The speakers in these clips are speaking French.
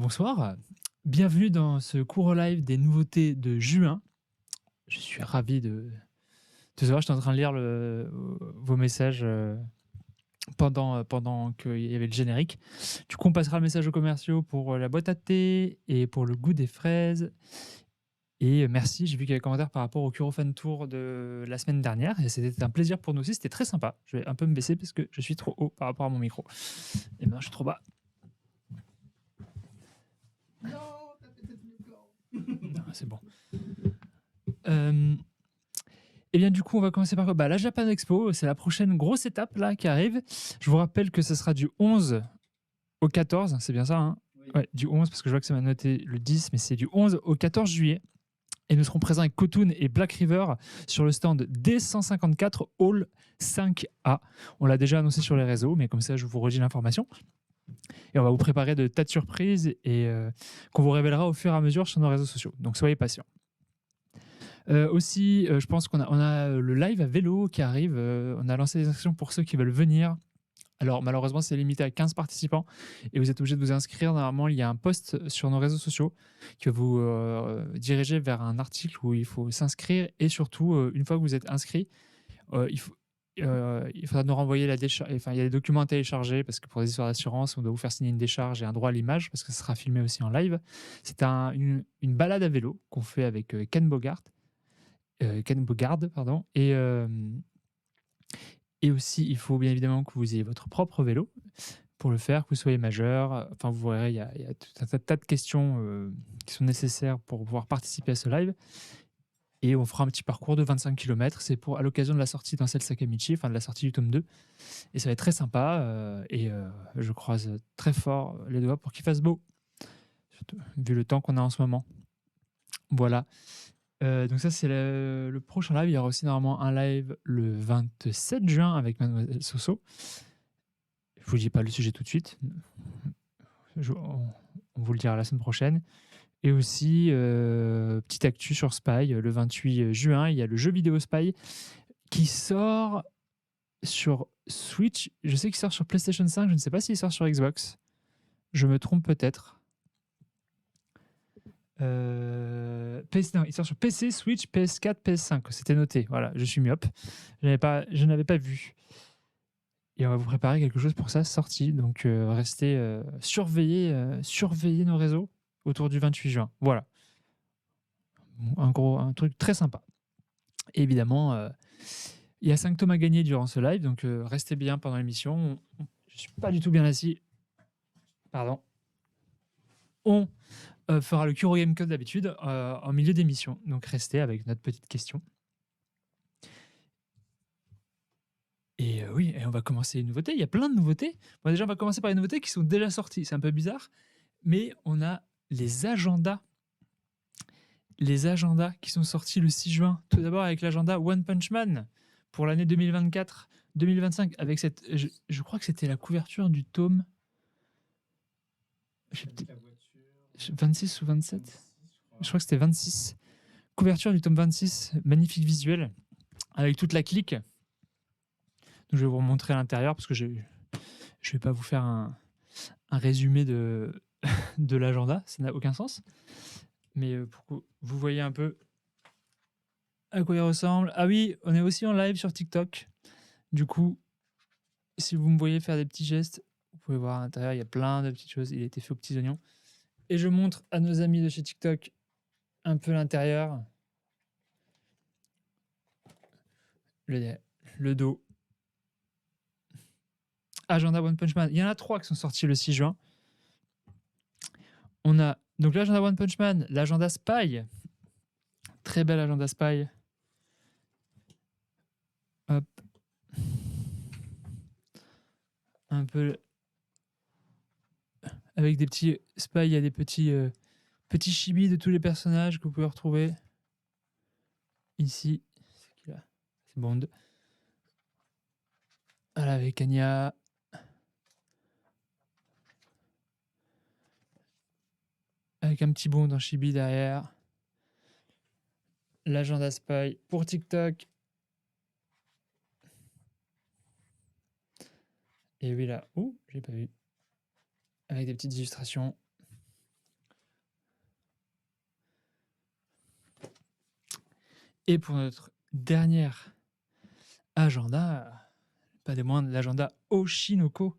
Bonsoir, bienvenue dans ce court live des nouveautés de juin. Je suis ravi de savoir, j'étais en train de lire vos messages pendant qu'il y avait le générique. Du coup, on passera le message aux commerciaux pour la boîte à thé et pour le goût des fraises. Et merci, j'ai vu qu'il y avait des commentaires par rapport au Curofan Tour de la semaine dernière. Et c'était un plaisir pour nous aussi, c'était très sympa. Je vais un peu me baisser parce que je suis trop haut par rapport à mon micro. Et ben, je suis trop bas. Non, t'as pété tous les plans. Non, c'est bon. Et bien du coup, on va commencer par quoi? La Japan Expo, c'est la prochaine grosse étape là qui arrive. Je vous rappelle que ce sera du 11 au 14, c'est bien ça, hein? Oui. Ouais, du 11 parce que je vois que ça m'a noté le 10, mais c'est du 11 au 14 juillet. Et nous serons présents avec Kotun et Black River sur le stand D154 Hall 5A. On l'a déjà annoncé sur les réseaux, mais comme ça, je vous redis l'information. Et on va vous préparer de tas de surprises et qu'on vous révélera au fur et à mesure sur nos réseaux sociaux. Donc soyez patients. Aussi, je pense qu'on a le live à vélo qui arrive. On a lancé des inscriptions pour ceux qui veulent venir. Alors malheureusement, c'est limité à 15 participants et vous êtes obligé de vous inscrire. Normalement, il y a un post sur nos réseaux sociaux qui va vous diriger vers un article où il faut s'inscrire et surtout, une fois que vous êtes inscrit, il faudra nous renvoyer la décharge. Enfin, il y a des documents à télécharger parce que pour des histoires d'assurance, on doit vous faire signer une décharge et un droit à l'image parce que ça sera filmé aussi en live. C'est une balade à vélo qu'on fait avec Ken Bogard, pardon. Et aussi, il faut bien évidemment que vous ayez votre propre vélo pour le faire, que vous soyez majeur. Enfin, vous verrez, il y a tout un tas de questions qui sont nécessaires pour pouvoir participer à ce live. Et on fera un petit parcours de 25 km. C'est à l'occasion de la sortie d'Ancel Sakamichi, enfin de la sortie du tome 2. Et ça va être très sympa. Je croise très fort les doigts pour qu'il fasse beau, surtout, vu le temps qu'on a en ce moment. Voilà. Donc ça, c'est le prochain live. Il y aura aussi normalement un live le 27 juin avec Mademoiselle Soso. Je ne vous dis pas le sujet tout de suite. On vous le dira la semaine prochaine. Et aussi, petite actu sur Spy, le 28 juin, il y a le jeu vidéo Spy qui sort sur Switch. Je sais qu'il sort sur PlayStation 5, je ne sais pas s'il sort sur Xbox. Je me trompe peut-être. Non, il sort sur PC, Switch, PS4, PS5. C'était noté. Voilà, je suis myope. Je n'avais pas vu. Et on va vous préparer quelque chose pour sa sortie. Donc, restez surveillez nos réseaux autour du 28 juin. Voilà. Un truc très sympa. Et évidemment, il y a 5 tomes à gagner durant ce live. Donc, restez bien pendant l'émission. Je ne suis pas du tout bien assis. Pardon. On fera le Curo Game Code d'habitude en milieu d'émission. Donc restez avec notre petite question. Et oui, et on va commencer les nouveautés. Il y a plein de nouveautés. Bon, déjà, on va commencer par les nouveautés qui sont déjà sorties. C'est un peu bizarre, mais on a les agendas. Les agendas qui sont sortis le 6 juin. Tout d'abord avec l'agenda One Punch Man pour l'année 2024-2025. Avec cette, je crois que c'était la couverture du tome 26 ou 27. Je crois que c'était 26. Couverture du tome 26, magnifique visuel, avec toute la clique. Donc, je vais vous remontrer à l'intérieur parce que je ne vais pas vous faire un résumé de l'agenda, ça n'a aucun sens. Mais pour que vous voyez un peu à quoi il ressemble. Ah oui, on est aussi en live sur TikTok. Du coup, si vous me voyez faire des petits gestes, vous pouvez voir à l'intérieur, il y a plein de petites choses. Il a été fait aux petits oignons. Et je montre à nos amis de chez TikTok un peu l'intérieur. Le dos. Agenda One Punch Man. Il y en a 3 qui sont sortis le 6 juin. On a donc l'agenda One Punch Man, l'agenda Spy. Très bel agenda Spy. Hop. Un peu avec des petits Spy, il y a des petits chibis de tous les personnages que vous pouvez retrouver ici. C'est qui là? C'est Bond. Voilà, avec Anya. Avec un petit Bond en chibi derrière. L'agenda Spy pour TikTok. Et oui là, j'ai pas vu. Avec des petites illustrations. Et pour notre dernier agenda, pas des moindres, l'agenda Oshinoko.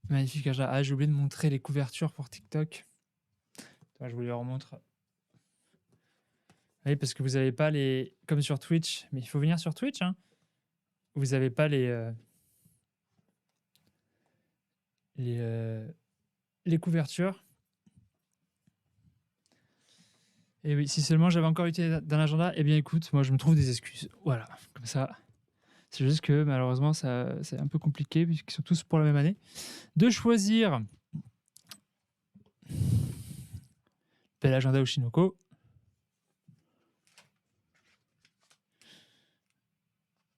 Magnifique agenda. Ah, j'ai oublié de montrer les couvertures pour TikTok. Attends, je vous les remontre. Oui, parce que vous n'avez pas les... Comme sur Twitch, mais il faut venir sur Twitch, hein. Vous n'avez pas les couvertures. Et oui, si seulement j'avais encore utilisé d'un agenda, eh bien écoute, moi je me trouve des excuses. Voilà, comme ça. C'est juste que malheureusement, c'est un peu compliqué, puisqu'ils sont tous pour la même année, de choisir l'agenda Oshinoko.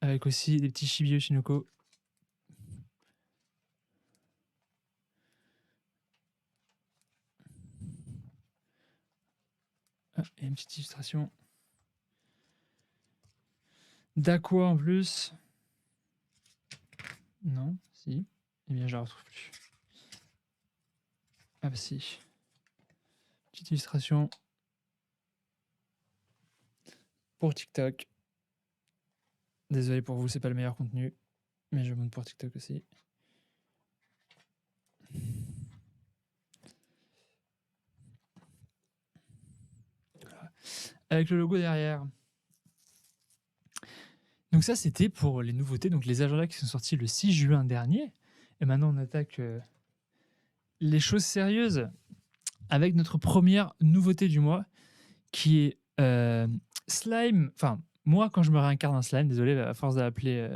Avec aussi des petits chibi Oshinoko. Ah, et une petite illustration d'Aqua en plus. Non, si. Eh bien, je la retrouve plus. Ah bah si. Petite illustration pour TikTok. Désolé pour vous, c'est pas le meilleur contenu, mais je monte pour TikTok aussi. Voilà. Avec le logo derrière. Donc ça, c'était pour les nouveautés, donc les agendas qui sont sortis le 6 juin dernier. Et maintenant, on attaque les choses sérieuses avec notre première nouveauté du mois, qui est Slime. Enfin, moi, quand je me réincarne en Slime, désolé, à force d'appeler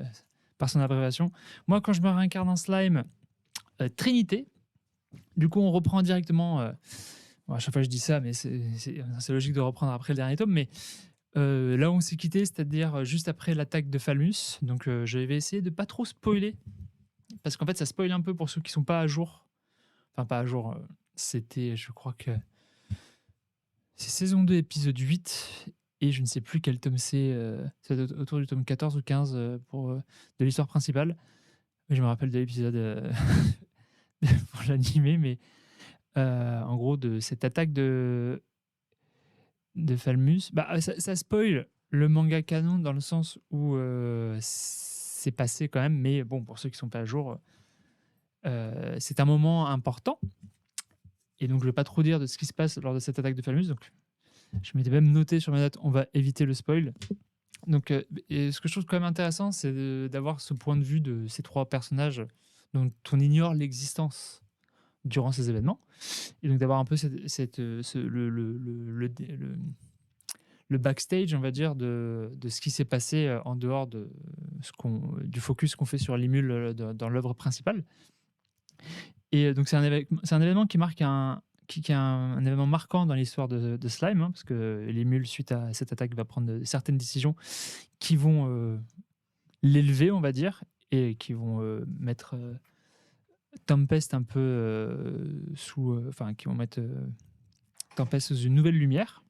par son abréviation, moi, quand je me réincarne en Slime, Trinité, du coup, on reprend directement... bon, à chaque fois, je dis ça, mais c'est logique de reprendre après le dernier tome, mais... là où on s'est quitté, c'est-à-dire juste après l'attaque de Falmus. Donc je vais essayer de pas trop spoiler, parce qu'en fait ça spoil un peu pour ceux qui sont pas à jour. Enfin pas à jour, c'était, je crois que c'est saison 2 épisode 8, et je ne sais plus quel tome c'est, autour du tome 14 ou 15 de l'histoire principale. Mais je me rappelle de l'épisode pour l'animé, mais en gros de cette attaque de Falmus, bah, ça spoil le manga canon dans le sens où c'est passé quand même, mais bon, pour ceux qui ne sont pas à jour, c'est un moment important. Et donc, je ne vais pas trop dire de ce qui se passe lors de cette attaque de Falmus. Donc, je m'étais même noté sur ma note, on va éviter le spoil. Donc, et ce que je trouve quand même intéressant, c'est d'avoir ce point de vue de ces trois personnages dont on ignore l'existence durant ces événements. Et donc, d'avoir un peu le backstage, on va dire, de ce qui s'est passé en dehors du focus qu'on fait sur Limul dans l'œuvre principale. Et donc c'est un événement qui marque qui est un événement marquant dans l'histoire de Slime, hein, parce que Limul, suite à cette attaque, va prendre certaines décisions qui vont l'élever, on va dire, et qui vont mettre Tempest un peu enfin, qui vont mettre Tempest sous une nouvelle lumière.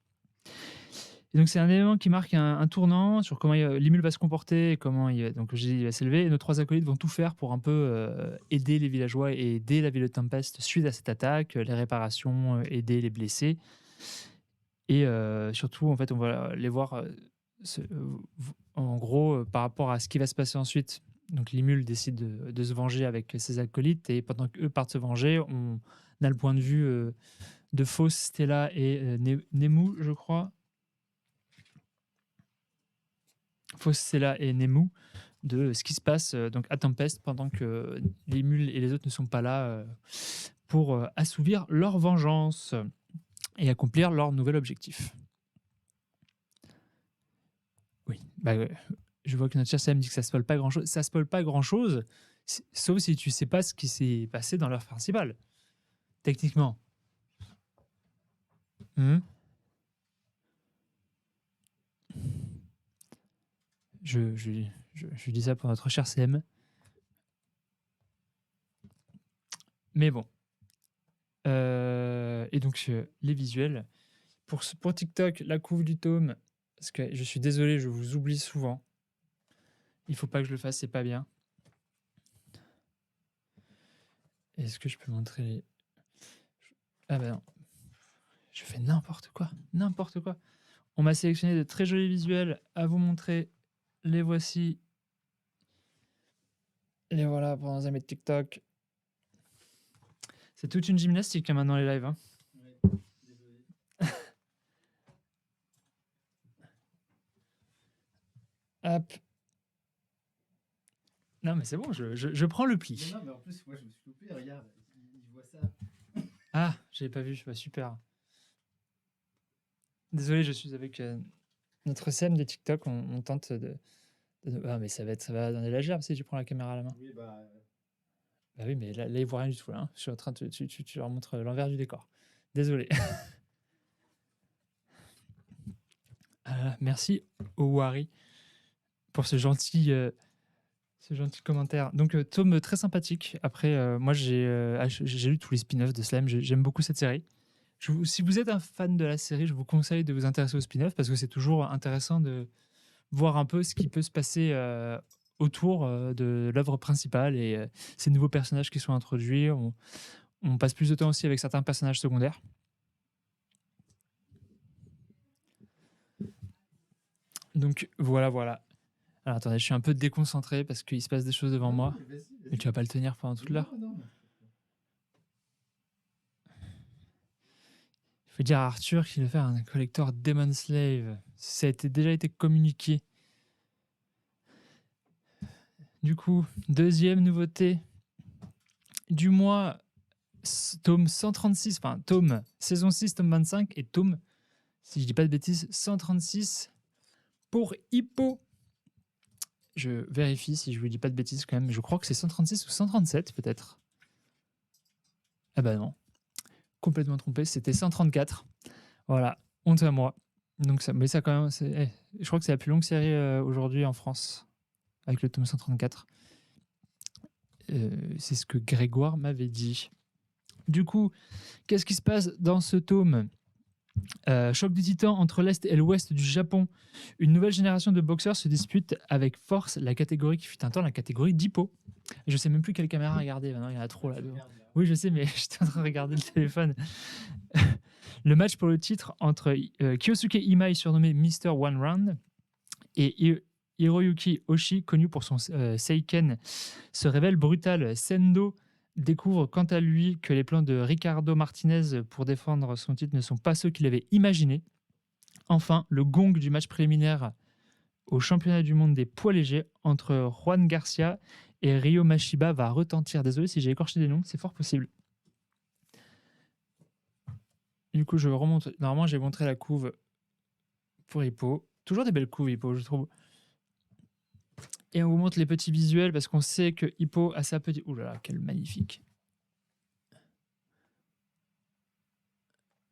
Et donc c'est un élément qui marque un tournant sur comment Limul va se comporter, et comment donc il va s'élever. Et nos trois acolytes vont tout faire pour un peu aider les villageois et aider la ville de Tempest suite à cette attaque, les réparations, aider les blessés. Et surtout, en fait, on va les voir en gros par rapport à ce qui va se passer ensuite. Donc Limul décide de se venger avec ses acolytes, et pendant qu'eux partent se venger, on a le point de vue de Faust, Stella et Nemu, je crois. Faustella et Nemu, de ce qui se passe donc à Tempest pendant que les mules et les autres ne sont pas là pour assouvir leur vengeance et accomplir leur nouvel objectif. Oui, bah, je vois que notre cher Sam dit que ça spoil pas grand-chose. Ça spoil pas grand-chose, sauf si tu sais pas ce qui s'est passé dans l'œuvre principale, techniquement. Je dis ça pour notre cher CM. Mais bon. Et donc, les visuels. Pour TikTok, la couve du tome, parce que je suis désolé, je vous oublie souvent. Il faut pas que je le fasse, c'est pas bien. Est-ce que je peux montrer... Ah bah non. Je fais n'importe quoi. N'importe quoi. On m'a sélectionné de très jolis visuels à vous montrer. Les voici. Les voilà pour dans un mes TikTok. C'est toute une gymnastique hein, maintenant les lives. Hein. Ouais, désolé. Hop. Non mais c'est bon, je prends le pli. Non, mais en plus, moi, je me suis loupé. Regarde, il voit ça. Ah, j'avais pas vu, bah, super. Désolé, je suis avec notre CM des TikTok. On tente Ah, mais ça va donner la gerbe si tu prends la caméra à la main. Oui, bah. Bah oui, mais là ils voient rien du tout. Là, hein. Je suis en train de. Tu leur montres l'envers du décor. Désolé. Merci au Wari pour ce gentil commentaire. Donc, tome très sympathique. Après, moi, j'ai lu tous les spin-offs de Slime. J'aime beaucoup cette série. Si vous êtes un fan de la série, je vous conseille de vous intéresser aux spin-offs parce que c'est toujours intéressant de voir un peu ce qui peut se passer autour de l'œuvre principale et ces nouveaux personnages qui sont introduits. On passe plus de temps aussi avec certains personnages secondaires. Donc, voilà. Alors, attendez, je suis un peu déconcentré parce qu'il se passe des choses devant moi. Mais tu vas pas le tenir pendant toute l'heure. Non. Il faut dire à Arthur qu'il va faire un collector Demon Slave. Ça a déjà été communiqué. Du coup, deuxième nouveauté du mois, tome 136, enfin tome saison 6, tome 25 et tome, si je dis pas de bêtises, 136 pour Hippo. Je vérifie si je vous dis pas de bêtises quand même. Je crois que c'est 136 ou 137 peut-être. Ah bah non. Complètement trompé, c'était 134. Voilà, honte à moi. Donc mais ça quand même, je crois que c'est la plus longue série aujourd'hui en France, avec le tome 134. C'est ce que Grégoire m'avait dit. Du coup, qu'est-ce qui se passe dans ce tome ? Choc des titans entre l'Est et l'Ouest du Japon. Une nouvelle génération de boxeurs se dispute avec force la catégorie qui fut un temps la catégorie d'Hippo. Je sais même plus quelle caméra regarder, maintenant il y en a trop là-dedans. Oui, je sais, mais j'étais en train de regarder le téléphone. Le match pour le titre entre Kyosuke Imai, surnommé Mr. One Round, et Hiroyuki Oshi, connu pour son Seiken, se révèle brutal. Sendo découvre quant à lui que les plans de Ricardo Martinez pour défendre son titre ne sont pas ceux qu'il avait imaginés. Enfin, le gong du match préliminaire au championnat du monde des poids légers entre Juan Garcia et Ryo Mashiba va retentir. Désolé si j'ai écorché des noms, c'est fort possible. Du coup, je remonte. Normalement, j'ai montré la couve pour Hippo. Toujours des belles couves, Hippo, je trouve. Et on vous montre les petits visuels parce qu'on sait que Hippo a sa petite... Ouh là là, quel magnifique.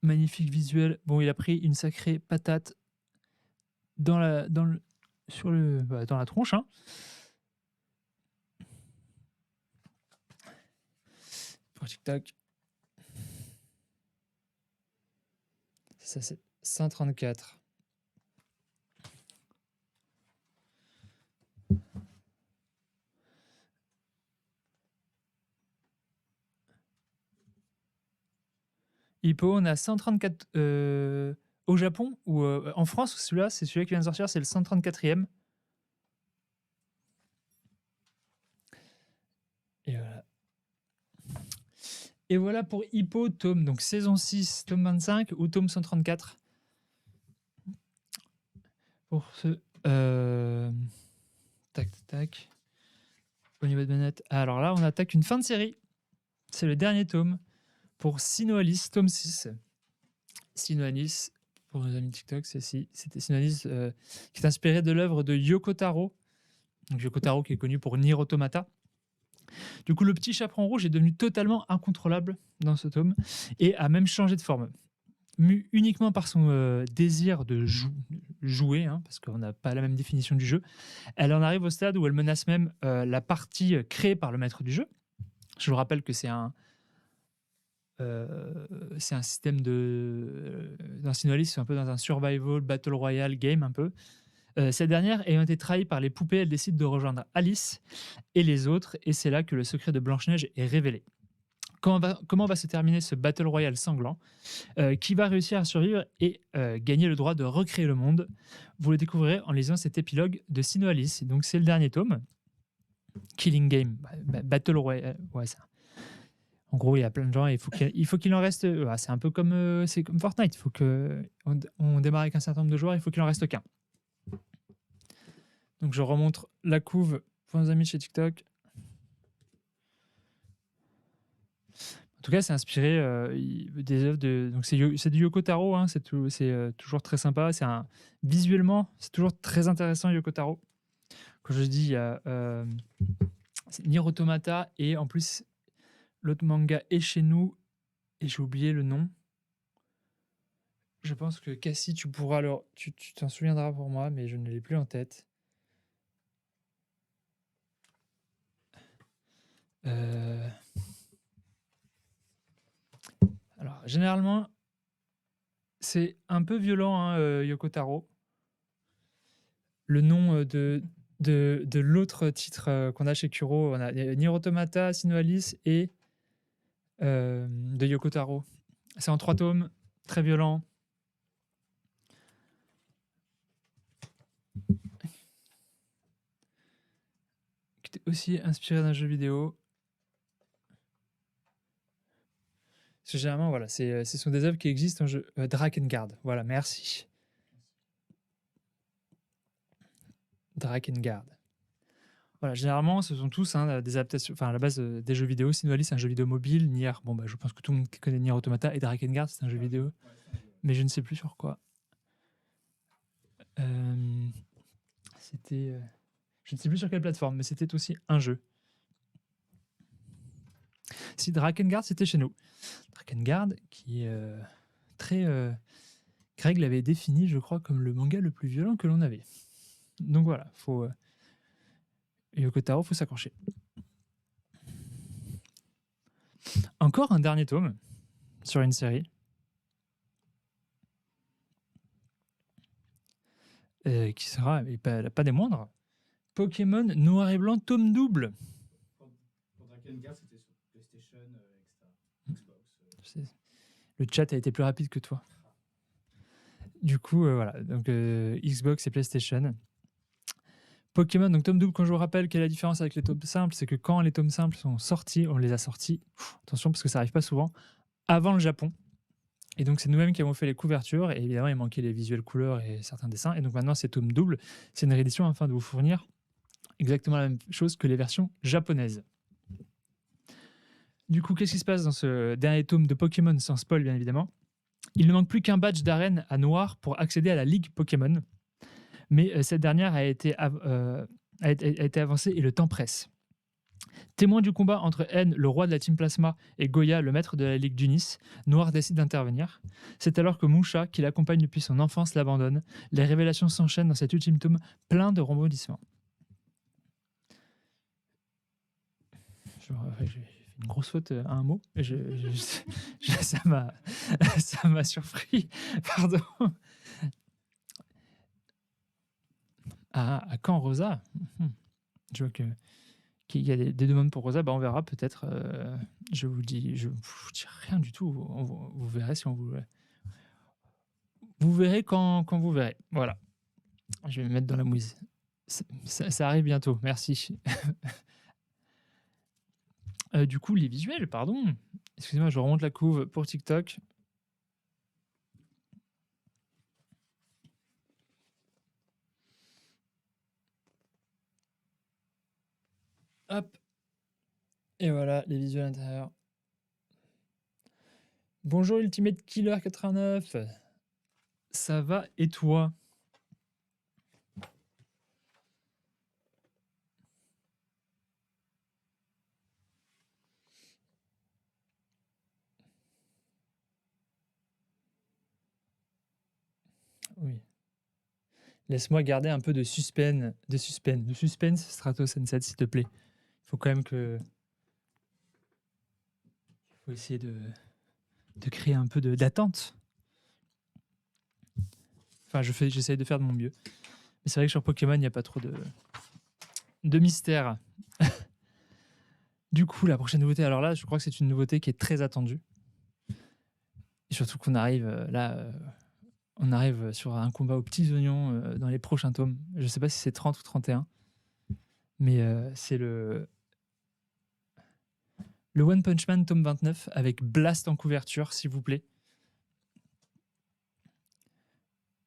Magnifique visuel. Bon, il a pris une sacrée patate dans la tronche. Hein. Pour TikTok. Ça, c'est 134. Hippo, on a 134 au Japon ou en France. Celui-là, c'est celui qui vient de sortir, c'est le 134e. Et voilà. Et voilà pour Hippo, tome, donc saison 6, tome 25 ou tome 134. Pour ce... Tac. Au niveau de manette. Alors là, on attaque une fin de série. C'est le dernier tome pour Sino Alice, tome 6. Sino Alice, pour nos amis TikTok, c'était Sino Alice qui est inspiré de l'œuvre de Yoko Taro. Donc Yoko Taro qui est connu pour Nier Automata. Du coup, le petit chaperon rouge est devenu totalement incontrôlable dans ce tome et a même changé de forme. Mu uniquement par son désir de jouer, hein, parce qu'on n'a pas la même définition du jeu, elle en arrive au stade où elle menace même la partie créée par le maître du jeu. Je vous rappelle que c'est un système d'un Sinoalis, c'est un peu dans un survival, battle royale game un peu. Cette dernière ayant été trahie par les poupées, elle décide de rejoindre Alice et les autres, et c'est là que le secret de Blanche-Neige est révélé. Comment va se terminer ce Battle Royale sanglant? Qui va réussir à survivre et gagner le droit de recréer le monde? Vous le découvrirez en lisant cet épilogue de Sino Alice. Donc c'est le dernier tome. Killing Game, Battle Royale, ouais, ça. En gros, il y a plein de gens et il faut qu'il en reste. C'est un peu comme, c'est comme Fortnite. Il faut que on démarre avec un certain nombre de joueurs, il faut qu'il en reste qu'un. Donc je remontre la couve pour nos amis chez TikTok. En tout cas, c'est inspiré des œuvres de. Donc c'est du Yoko Taro, hein, c'est toujours très sympa. Visuellement, c'est toujours très intéressant, Yoko Taro. Comme je dis, il y a Nier Automata et en plus l'autre manga est chez nous et j'ai oublié le nom. Je pense que Cassie, tu pourras tu t'en souviendras pour moi, mais je ne l'ai plus en tête. Alors, généralement, c'est un peu violent, hein, Yoko Taro. Le nom de l'autre titre qu'on a chez Kuro, on a Nier Automata, Sino Alice et de Yoko Taro. C'est en 3 tomes, très violent. Qui était aussi inspiré d'un jeu vidéo. Parce que généralement, voilà, ce sont des œuvres qui existent en jeu. Drakengard, voilà, merci. Drakengard. Voilà, généralement, ce sont tous des adaptations, enfin à la base des jeux vidéo. Sino Alice, c'est un jeu vidéo mobile. Nier, je pense que tout le monde connaît Nier Automata, et Drakengard, c'est un jeu vidéo. Mais je ne sais plus sur quoi. C'était. Je ne sais plus sur quelle plateforme, mais c'était aussi un jeu. Si Drakengard, c'était chez nous. Drakengard, qui est très. Greg l'avait défini, je crois, comme le manga le plus violent que l'on avait. Donc voilà, faut. Yoko Taro, faut s'accrocher. Encore un dernier tome sur une série. Qui sera, et pas des moindres, Pokémon Noir et Blanc, tome double. Pour Drakengard, c'était sur PlayStation, etc. Xbox. Le chat a été plus rapide que toi. Du coup, voilà. Donc, Xbox et PlayStation. Pokémon, donc tome double, quand je vous rappelle quelle est la différence avec les tomes simples, c'est que quand les tomes simples sont sortis, on les a sortis, attention parce que ça n'arrive pas souvent, avant le Japon. Et donc, c'est nous-mêmes qui avons fait les couvertures. Et évidemment, il manquait les visuels couleurs et certains dessins. Et donc, maintenant, c'est tome double. C'est une réédition afin de vous fournir exactement la même chose que les versions japonaises. Du coup, qu'est-ce qui se passe dans ce dernier tome de Pokémon, sans spoil, bien évidemment? Il ne manque plus qu'un badge d'arène à noir pour accéder à la Ligue Pokémon. Mais cette dernière a été avancée et le temps presse. Témoin du combat entre N, le roi de la Team Plasma, et Goya, le maître de la Ligue d'Unis, Noir décide d'intervenir. C'est alors que Musha, qui l'accompagne depuis son enfance, l'abandonne. Les révélations s'enchaînent dans cet ultime tome plein de rebondissements. J'ai fait une grosse faute à un mot. Ça m'a surpris. Pardon. À quand Rosa? Je vois qu'il y a des demandes pour Rosa. On verra peut-être. Je vous dis rien du tout. Vous verrez si on vous. Vous verrez quand vous verrez. Voilà. Je vais me mettre dans la mouise. Ça arrive bientôt. Merci. Du coup, les visuels, pardon. Excusez-moi, je remonte la couve pour TikTok. Hop. Et voilà, les visuels intérieurs. Bonjour Ultimate Killer 89. Ça va et toi? Oui. Laisse-moi garder un peu de suspense, Strato Sunset, s'il te plaît. Il faut quand même que... Il faut essayer de créer un peu d'attente. Enfin, j'essaye de faire de mon mieux. Mais c'est vrai que sur Pokémon, il n'y a pas trop de mystère. Du coup, la prochaine nouveauté, alors là, je crois que c'est une nouveauté qui est très attendue. Et surtout qu'on arrive on arrive sur un combat aux petits oignons dans les prochains tomes. Je ne sais pas si c'est 30 ou 31, mais c'est le One Punch Man tome 29 avec Blast en couverture, s'il vous plaît.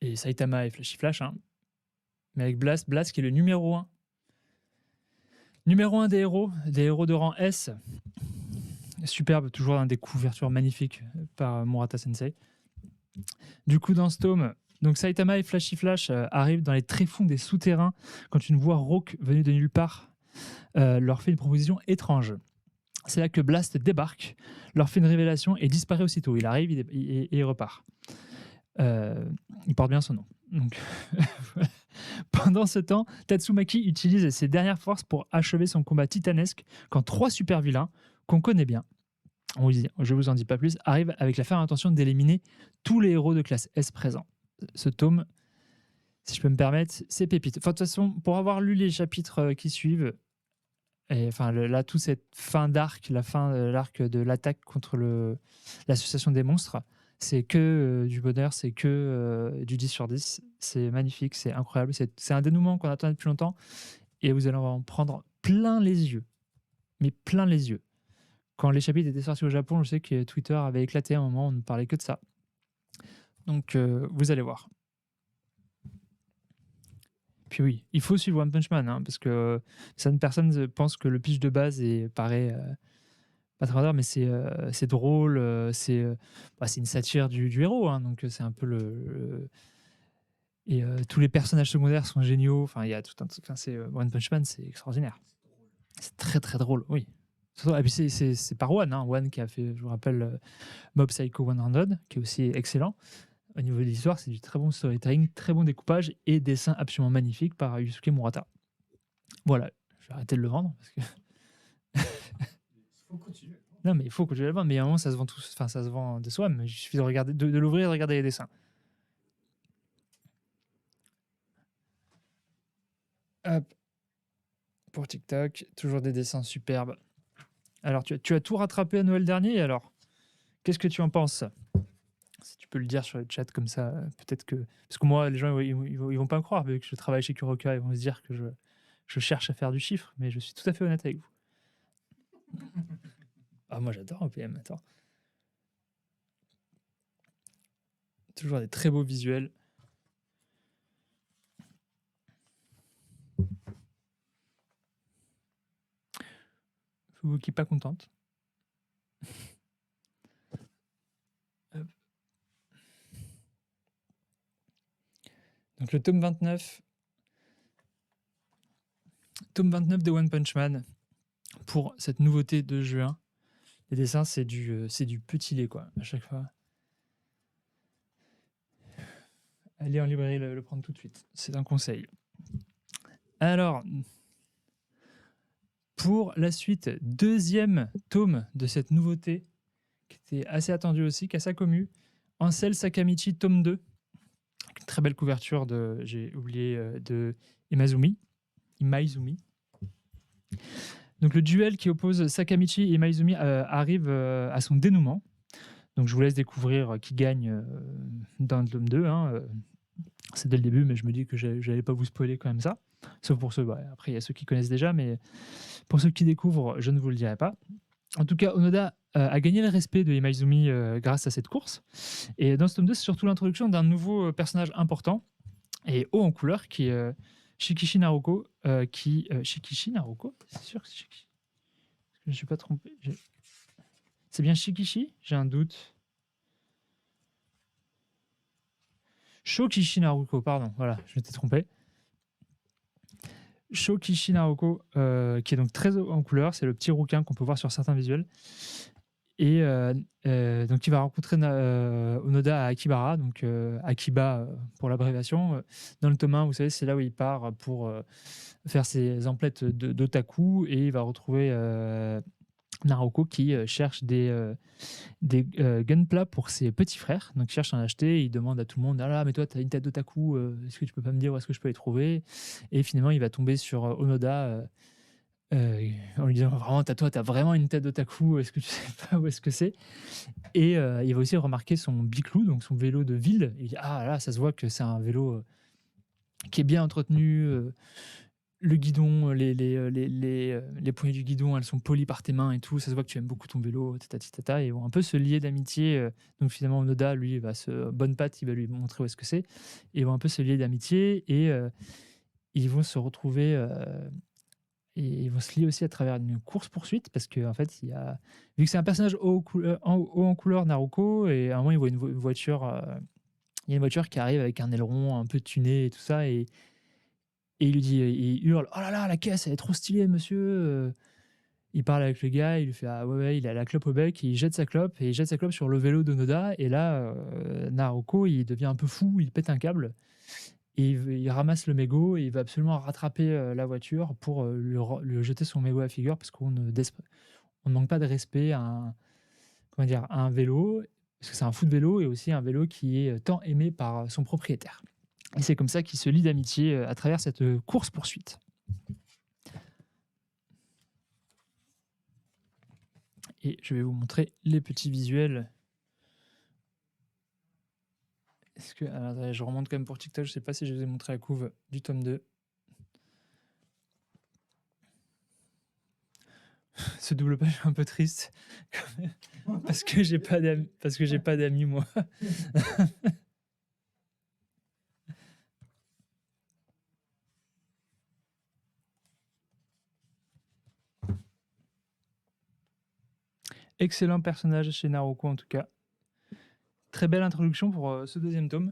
Et Saitama et Flashy Flash, hein. Mais avec Blast qui est le numéro 1. Numéro 1 des héros de rang S. Superbe, toujours dans des couvertures magnifiques par Murata Sensei. Du coup, dans ce tome, donc Saitama et Flashy Flash arrivent dans les tréfonds des souterrains quand une voix rauque venue de nulle part leur fait une proposition étrange. C'est là que Blast débarque, leur fait une révélation et disparaît aussitôt. Il arrive et il repart. Il porte bien son nom. Donc, pendant ce temps, Tatsumaki utilise ses dernières forces pour achever son combat titanesque quand 3 super vilains qu'on connaît bien, je vous en dis pas plus, arrivent avec la ferme intention d'éliminer tous les héros de classe S présents. Ce tome, si je peux me permettre, c'est pépite. Enfin, de toute façon, pour avoir lu les chapitres qui suivent, et enfin là, toute cette fin d'arc, la fin de l'arc de l'attaque contre l'association des monstres, c'est que du bonheur, c'est que du 10 sur 10. C'est magnifique, c'est incroyable. C'est un dénouement qu'on attendait depuis longtemps et vous allez en prendre plein les yeux. Mais plein les yeux. Quand les chapitres étaient sortis au Japon, je sais que Twitter avait éclaté à un moment, on ne parlait que de ça. Donc vous allez voir. Puis oui, il faut suivre One Punch Man, hein, parce que certaines personnes pensent que le pitch de base paraît pas très vendeur, mais c'est drôle, c'est une satire du héros, hein, donc c'est un peu et tous les personnages secondaires sont géniaux. Enfin, il y a tout un truc. Enfin, One Punch Man, c'est extraordinaire. C'est très très drôle, oui. Et puis c'est par One, hein, One qui a fait, je vous rappelle, Mob Psycho 100, qui est aussi excellent. Au niveau de l'histoire, c'est du très bon storytelling, très bon découpage et dessin absolument magnifique par Yusuke Murata. Voilà, je vais arrêter de le vendre parce que. Il faut continuer. Non, mais il faut continuer à le vendre, mais à un moment, ça se vend ça se vend de soi, mais il suffit de regarder, de l'ouvrir et de regarder les dessins. Hop. Pour TikTok, toujours des dessins superbes. Alors, tu as tout rattrapé à Noël dernier, alors qu'est-ce que tu en penses? Si tu peux le dire sur le chat comme ça, peut-être que. Parce que moi, les gens, ils vont pas me croire, vu que je travaille chez Kuroka, ils vont se dire que je cherche à faire du chiffre, mais je suis tout à fait honnête avec vous. Ah, moi, j'adore OPM, attends. Toujours des très beaux visuels. Vous qui pas contente. Donc le tome 29 de One Punch Man pour cette nouveauté de juin. Les dessins, c'est du petit lait, quoi, à chaque fois. Allez en librairie le prendre tout de suite. C'est un conseil. Alors, pour la suite, 2e tome de cette nouveauté, qui était assez attendue aussi, Kasakomu, Ansel Sakamichi, tome 2. Une très belle couverture j'ai oublié, de Imaizumi. Donc le duel qui oppose Sakamichi et Imaizumi arrive à son dénouement. Donc je vous laisse découvrir qui gagne dans le tome 2. Hein. C'est dès le début, mais je me dis que j'allais pas vous spoiler quand même ça. Sauf pour ceux, après il y a ceux qui connaissent déjà, mais pour ceux qui découvrent, je ne vous le dirai pas. En tout cas, Onoda a gagné le respect de Imaizumi grâce à cette course. Et dans ce tome 2, c'est surtout l'introduction d'un nouveau personnage important et haut en couleur qui est Shikishi Naruko. Shikishi Naruko? C'est sûr que c'est Shikishi. Je ne suis pas trompé. C'est bien Shikishi? J'ai un doute. Shokishi Naruko, pardon. Voilà, je m'étais trompé. Shokishi Naruko, qui est donc très haut en couleur. C'est le petit rouquin qu'on peut voir sur certains visuels. Et donc il va rencontrer Onoda à Akibara, donc Akiba pour l'abréviation. Dans le tome 1, vous savez, c'est là où il part pour faire ses emplettes d'otaku, et il va retrouver Naruko qui cherche des gunpla pour ses petits frères. Donc il cherche à en acheter, il demande à tout le monde: ah là, mais toi tu as une tête d'otaku, est-ce que tu peux pas me dire où est-ce que je peux les trouver? Et finalement il va tomber sur Onoda en lui disant vraiment, toi, t'as vraiment une tête d'otaku, est-ce que tu sais pas où est-ce que c'est? Et il va aussi remarquer son Biclou, donc son vélo de ville. Il dit ah là, ça se voit que c'est un vélo qui est bien entretenu. Le guidon, les poignées du guidon, elles sont polies par tes mains et tout. Ça se voit que tu aimes beaucoup ton vélo, tatati tata. Et ils vont un peu se lier d'amitié. Donc finalement, Noda, lui, va se bonne patte, il va lui montrer où est-ce que c'est. Et ils vont un peu se lier d'amitié et ils vont se retrouver. Et ils vont se lier aussi à travers une course-poursuite parce qu'en fait, vu que c'est un personnage haut en couleur, Naruko, et à un moment, il voit une voiture. Il y a une voiture qui arrive avec un aileron un peu tuné et tout ça. Et il lui dit, il hurle: «Oh là là, la caisse, elle est trop stylée, monsieur!» Il parle avec le gars, il lui fait: «Ah ouais, ouais», il a la clope au bec, il jette sa clope et il jette sa clope sur le vélo de Noda. Et là, Naruko, il devient un peu fou, il pète un câble et il ramasse le mégot et il va absolument rattraper la voiture pour lui jeter son mégot à la figure parce on ne manque pas de respect à comment dire, à un vélo, parce que c'est un fou de vélo et aussi un vélo qui est tant aimé par son propriétaire. Et c'est comme ça qu'ils se lient d'amitié à travers cette course-poursuite. Et je vais vous montrer les petits visuels. Alors, attendez, je remonte quand même pour TikTok, je ne sais pas si je vous ai montré la couve du tome 2. Ce double page est un peu triste parce que j'ai pas d'amis moi. Excellent personnage chez Naruko en tout cas. Très belle introduction pour ce deuxième tome.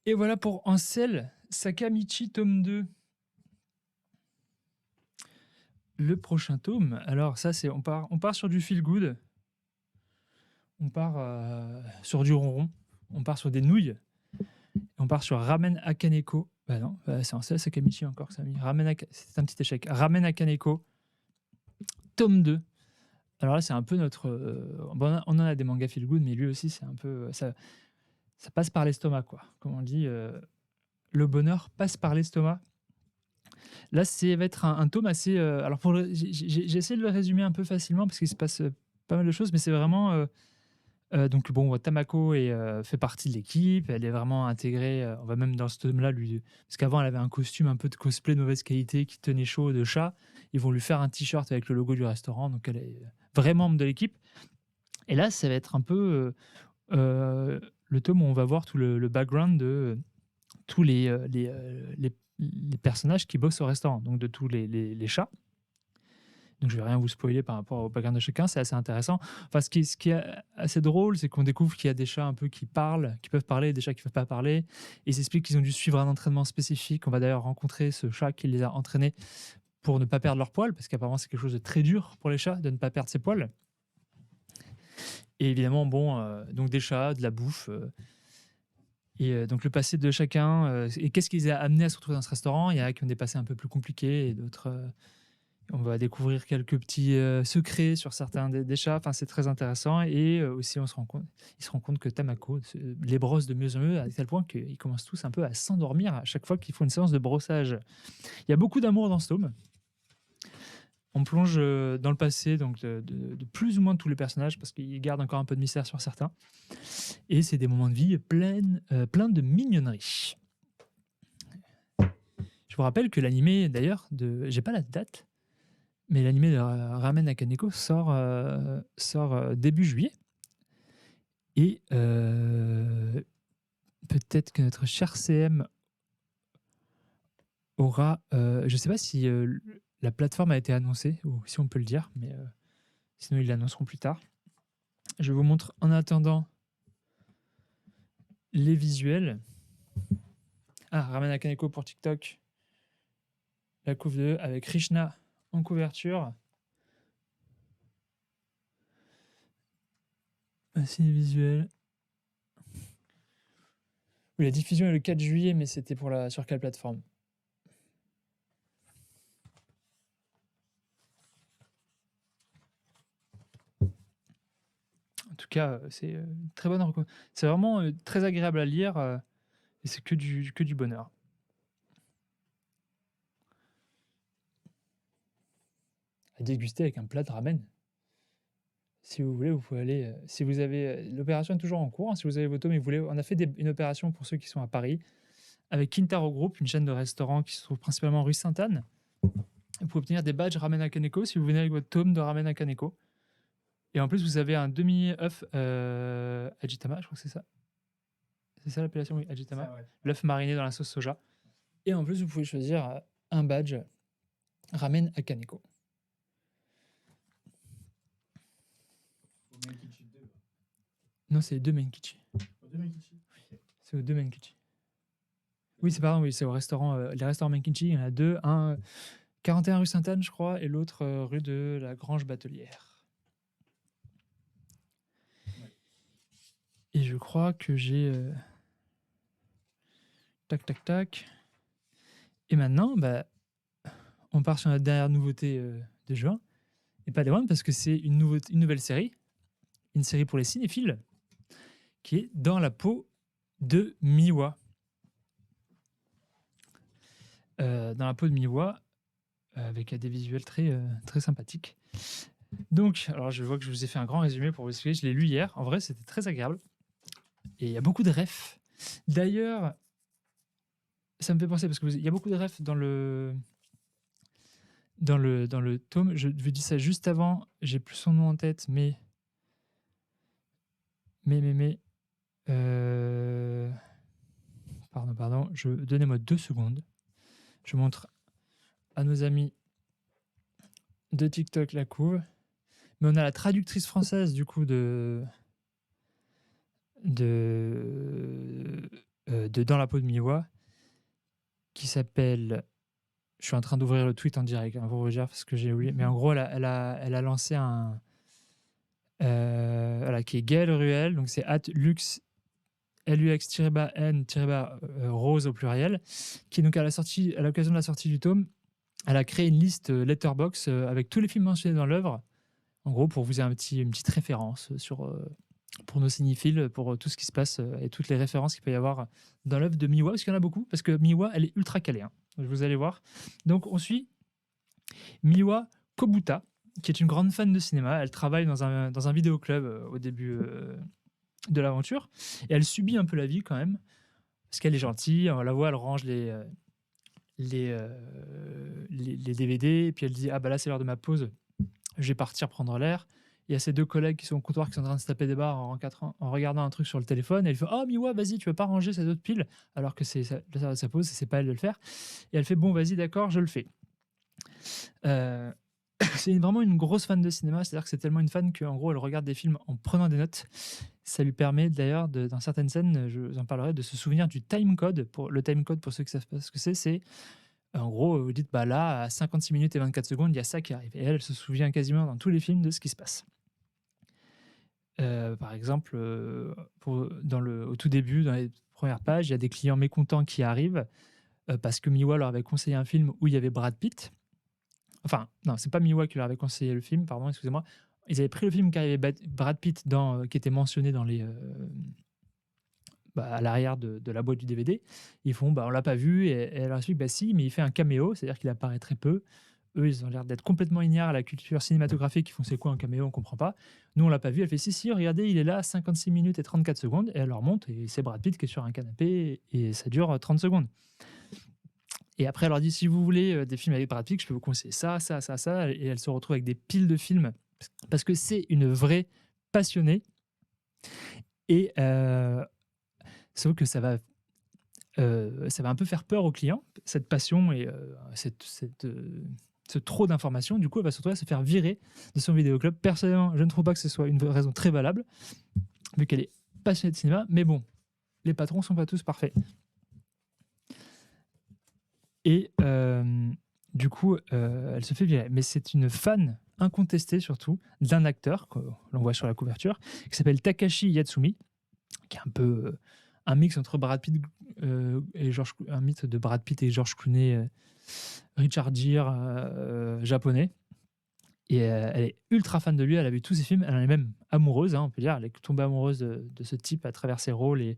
Et voilà pour Ansel Sakamichi tome 2. Le prochain tome, alors ça c'est on part sur du feel good. On part sur du ronron, on part sur des nouilles. On part sur Ramen Akaneko. Bah non, c'est Ansel Sakamichi encore que ça a mis. C'est un petit échec. Ramen Akaneko, tome 2. Alors là, c'est un peu notre. Bon, on en a des mangas feel good, mais lui aussi, c'est un peu. Ça passe par l'estomac, quoi. Comme on dit, le bonheur passe par l'estomac. Là, ça va être un tome assez. Alors, j'ai essayé de le résumer un peu facilement parce qu'il se passe pas mal de choses, mais c'est vraiment. Donc bon, Tamako fait partie de l'équipe, elle est vraiment intégrée, on va même dans ce tome-là, parce qu'avant elle avait un costume un peu de cosplay de mauvaise qualité qui tenait chaud de chat, ils vont lui faire un t-shirt avec le logo du restaurant, donc elle est vraiment membre de l'équipe. Et là, ça va être un peu le tome où on va voir tout le background de tous les personnages qui bossent au restaurant, donc de tous les chats. Donc je vais rien vous spoiler par rapport au background de chacun, c'est assez intéressant. Enfin, ce qui est assez drôle, c'est qu'on découvre qu'il y a des chats un peu qui parlent, qui peuvent parler, et des chats qui ne peuvent pas parler. Et ils s'expliquent qu'ils ont dû suivre un entraînement spécifique. On va d'ailleurs rencontrer ce chat qui les a entraînés pour ne pas perdre leur poil, parce qu'apparemment c'est quelque chose de très dur pour les chats de ne pas perdre ses poils. Et évidemment, bon, donc des chats, de la bouffe. Et donc le passé de chacun, et qu'est-ce qui les a amenés à se retrouver dans ce restaurant. Il y en a qui ont des passés un peu plus compliqués et d'autres... on va découvrir quelques petits secrets sur certains des chats. Enfin, c'est très intéressant. Et aussi, il se rend compte que Tamako les brosse de mieux en mieux, à tel point qu'ils commencent tous un peu à s'endormir à chaque fois qu'ils font une séance de brossage. Il y a beaucoup d'amour dans ce tome. On plonge dans le passé donc de plus ou moins de tous les personnages, parce qu'ils gardent encore un peu de mystère sur certains. Et c'est des moments de vie plein de mignonnerie. Je vous rappelle que l'animé, d'ailleurs, j'ai pas la date, mais l'animé de Ramen Akaneko sort début juillet. Et peut-être que notre cher CM aura... je ne sais pas si la plateforme a été annoncée, ou si on peut le dire, mais sinon ils l'annonceront plus tard. Je vous montre en attendant les visuels. Ah, Ramen Akaneko pour TikTok. La couve 2 avec Krishna en couverture. Voici les visuels. Oui, la diffusion est le 4 juillet, mais c'était sur quelle plateforme? En tout cas, c'est une très bonne recommandation. C'est vraiment très agréable à lire et c'est que du bonheur. À déguster avec un plat de ramen. Si vous voulez, vous pouvez aller. Si vous avez. L'opération est toujours en cours. Hein, si vous avez vos tomes et vous voulez. On a fait une opération pour ceux qui sont à Paris avec Kintaro Group, une chaîne de restaurants qui se trouve principalement rue Sainte-Anne. Vous pouvez obtenir des badges Ramen à Kaneko si vous venez avec votre tome de Ramen à Kaneko. Et en plus, vous avez un demi-œuf Ajitama, je crois que c'est ça. C'est ça l'appellation, oui, Ajitama. Ça, ouais. L'œuf mariné dans la sauce soja. Et en plus, vous pouvez choisir un badge Ramen à Kaneko. Au Menkichi 2. Non, c'est les deux Menkichi. Au 2 Menkichi. C'est aux deux Menkichi. Oui, c'est au restaurant. Les restaurants Menkichi, il y en a deux. Un 41 rue Sainte-Anne, je crois, et l'autre rue de la Grange Batelière. Ouais. Et je crois que j'ai... Tac, tac, tac. Et maintenant, on part sur notre dernière nouveauté de juin. Et pas des moindres, parce que c'est une nouvelle série. Une série pour les cinéphiles, qui est Dans la peau de Miwa. Dans la peau de Miwa, avec des visuels très, très sympathiques. Donc, alors je vois que je vous ai fait un grand résumé pour vous expliquer. Je l'ai lu hier. En vrai, c'était très agréable. Et il y a beaucoup de refs. D'ailleurs, ça me fait penser, parce qu'il y a beaucoup de refs dans le tome. Je vous dis ça juste avant. J'ai plus son nom en tête, mais... Pardon. Donnez-moi 2 secondes. Je montre à nos amis de TikTok la couve. Mais on a la traductrice française, du coup, de Dans la peau de Miwa, qui s'appelle... Je suis en train d'ouvrir le tweet en direct, hein, pour vous dire, parce que j'ai oublié. Mais en gros, elle a lancé un... voilà, qui est Gaëlle Ruel, donc c'est @lux LUX-N-Rose au pluriel, qui donc à l'occasion de la sortie du tome, elle a créé une liste Letterboxd avec tous les films mentionnés dans l'œuvre, en gros pour vous avoir une petite référence pour nos cinéphiles, pour tout ce qui se passe et toutes les références qu'il peut y avoir dans l'œuvre de Miwa, parce qu'il y en a beaucoup, parce que Miwa, elle est ultra calée, hein, vous allez voir. Donc on suit Miwa Kobuta, qui est une grande fan de cinéma. Elle travaille dans un vidéoclub au début de l'aventure, et elle subit un peu la vie quand même, parce qu'elle est gentille. On la voit, elle range les DVD, et puis elle dit: ah bah là c'est l'heure de ma pause, je vais partir prendre l'air. Il y a ses 2 collègues qui sont au comptoir, qui sont en train de se taper des barres en regardant un truc sur le téléphone, et elle fait: oh Miwa, vas-y, tu veux pas ranger cette autre pile, alors que c'est sa pause, c'est pas elle de le faire. Et elle fait: bon vas-y, d'accord, je le fais. C'est vraiment une grosse fan de cinéma, c'est-à-dire que c'est tellement une fan qu'en gros elle regarde des films en prenant des notes. Ça lui permet d'ailleurs, dans certaines scènes, je vous en parlerai, de se souvenir du timecode. Le timecode, pour ceux qui savent pas ce que c'est en gros, vous dites: bah là, à 56 minutes et 24 secondes, il y a ça qui arrive. Et elle se souvient quasiment dans tous les films de ce qui se passe. Par exemple, au tout début, dans les premières pages, il y a des clients mécontents qui arrivent parce que Miwa leur avait conseillé un film où il y avait Brad Pitt. Enfin, non, c'est pas Miwa qui leur avait conseillé le film, pardon, excusez-moi. Ils avaient pris le film qui avait Brad Pitt qui était mentionné dans à l'arrière de la boîte du DVD. Ils font: bah on l'a pas vu, et elle leur explique: bah si, mais il fait un caméo, c'est-à-dire qu'il apparaît très peu. Eux, ils ont l'air d'être complètement ignares à la culture cinématographique. Ils font: c'est quoi un caméo, on comprend pas. Nous, on l'a pas vu. Elle fait: si, regardez, il est là à 56 minutes et 34 secondes. Et elle leur montre, et c'est Brad Pitt qui est sur un canapé, et ça dure 30 secondes. Et après, elle leur dit: si vous voulez des films avec Brad Pitt, je peux vous conseiller ça. Et elle se retrouve avec des piles de films, parce que c'est une vraie passionnée. Et sauf que ça va un peu faire peur aux clients, cette passion et ce trop d'informations. Du coup, elle va se retrouver à se faire virer de son vidéoclub. Personnellement, je ne trouve pas que ce soit une raison très valable, vu qu'elle est passionnée de cinéma. Mais bon, les patrons sont pas tous parfaits. Et du coup, elle se fait virer. Mais c'est une fan incontestée, surtout, d'un acteur que l'on voit sur la couverture, qui s'appelle Takashi Yatsumi, qui est un peu un mix entre Brad Pitt un mythe de Brad Pitt et George Clooney, Richard Gere japonais. Et elle est ultra fan de lui, elle a vu tous ses films, elle en est même amoureuse, hein, on peut dire. Elle est tombée amoureuse de ce type à travers ses rôles. Et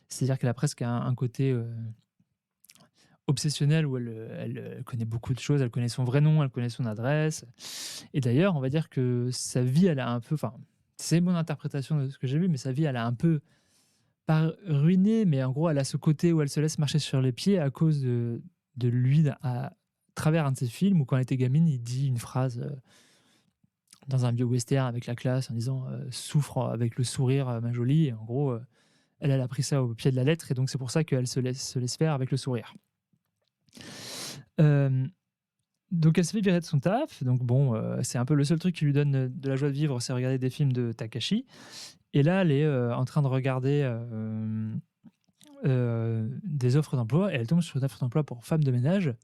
c'est-à-dire qu'elle a presque un côté obsessionnel où elle connaît beaucoup de choses, elle connaît son vrai nom, elle connaît son adresse. Et d'ailleurs, on va dire que sa vie, elle a un peu, enfin, c'est mon interprétation de ce que j'ai vu, mais sa vie, elle a un peu, pas ruiné, mais en gros, elle a ce côté où elle se laisse marcher sur les pieds à cause de lui, à travers un de ses films où quand elle était gamine, il dit une phrase dans un bio-western avec la classe en disant souffre avec le sourire, ma jolie. Et en gros, elle a pris ça au pied de la lettre et donc c'est pour ça qu'elle se laisse faire avec le sourire. Euh, donc elle se fait virer de son taf. Donc bon, c'est un peu le seul truc qui lui donne de la joie de vivre, c'est regarder des films de Takashi. Et là, elle est en train de regarder des offres d'emploi et elle tombe sur une offre d'emploi pour femme de ménage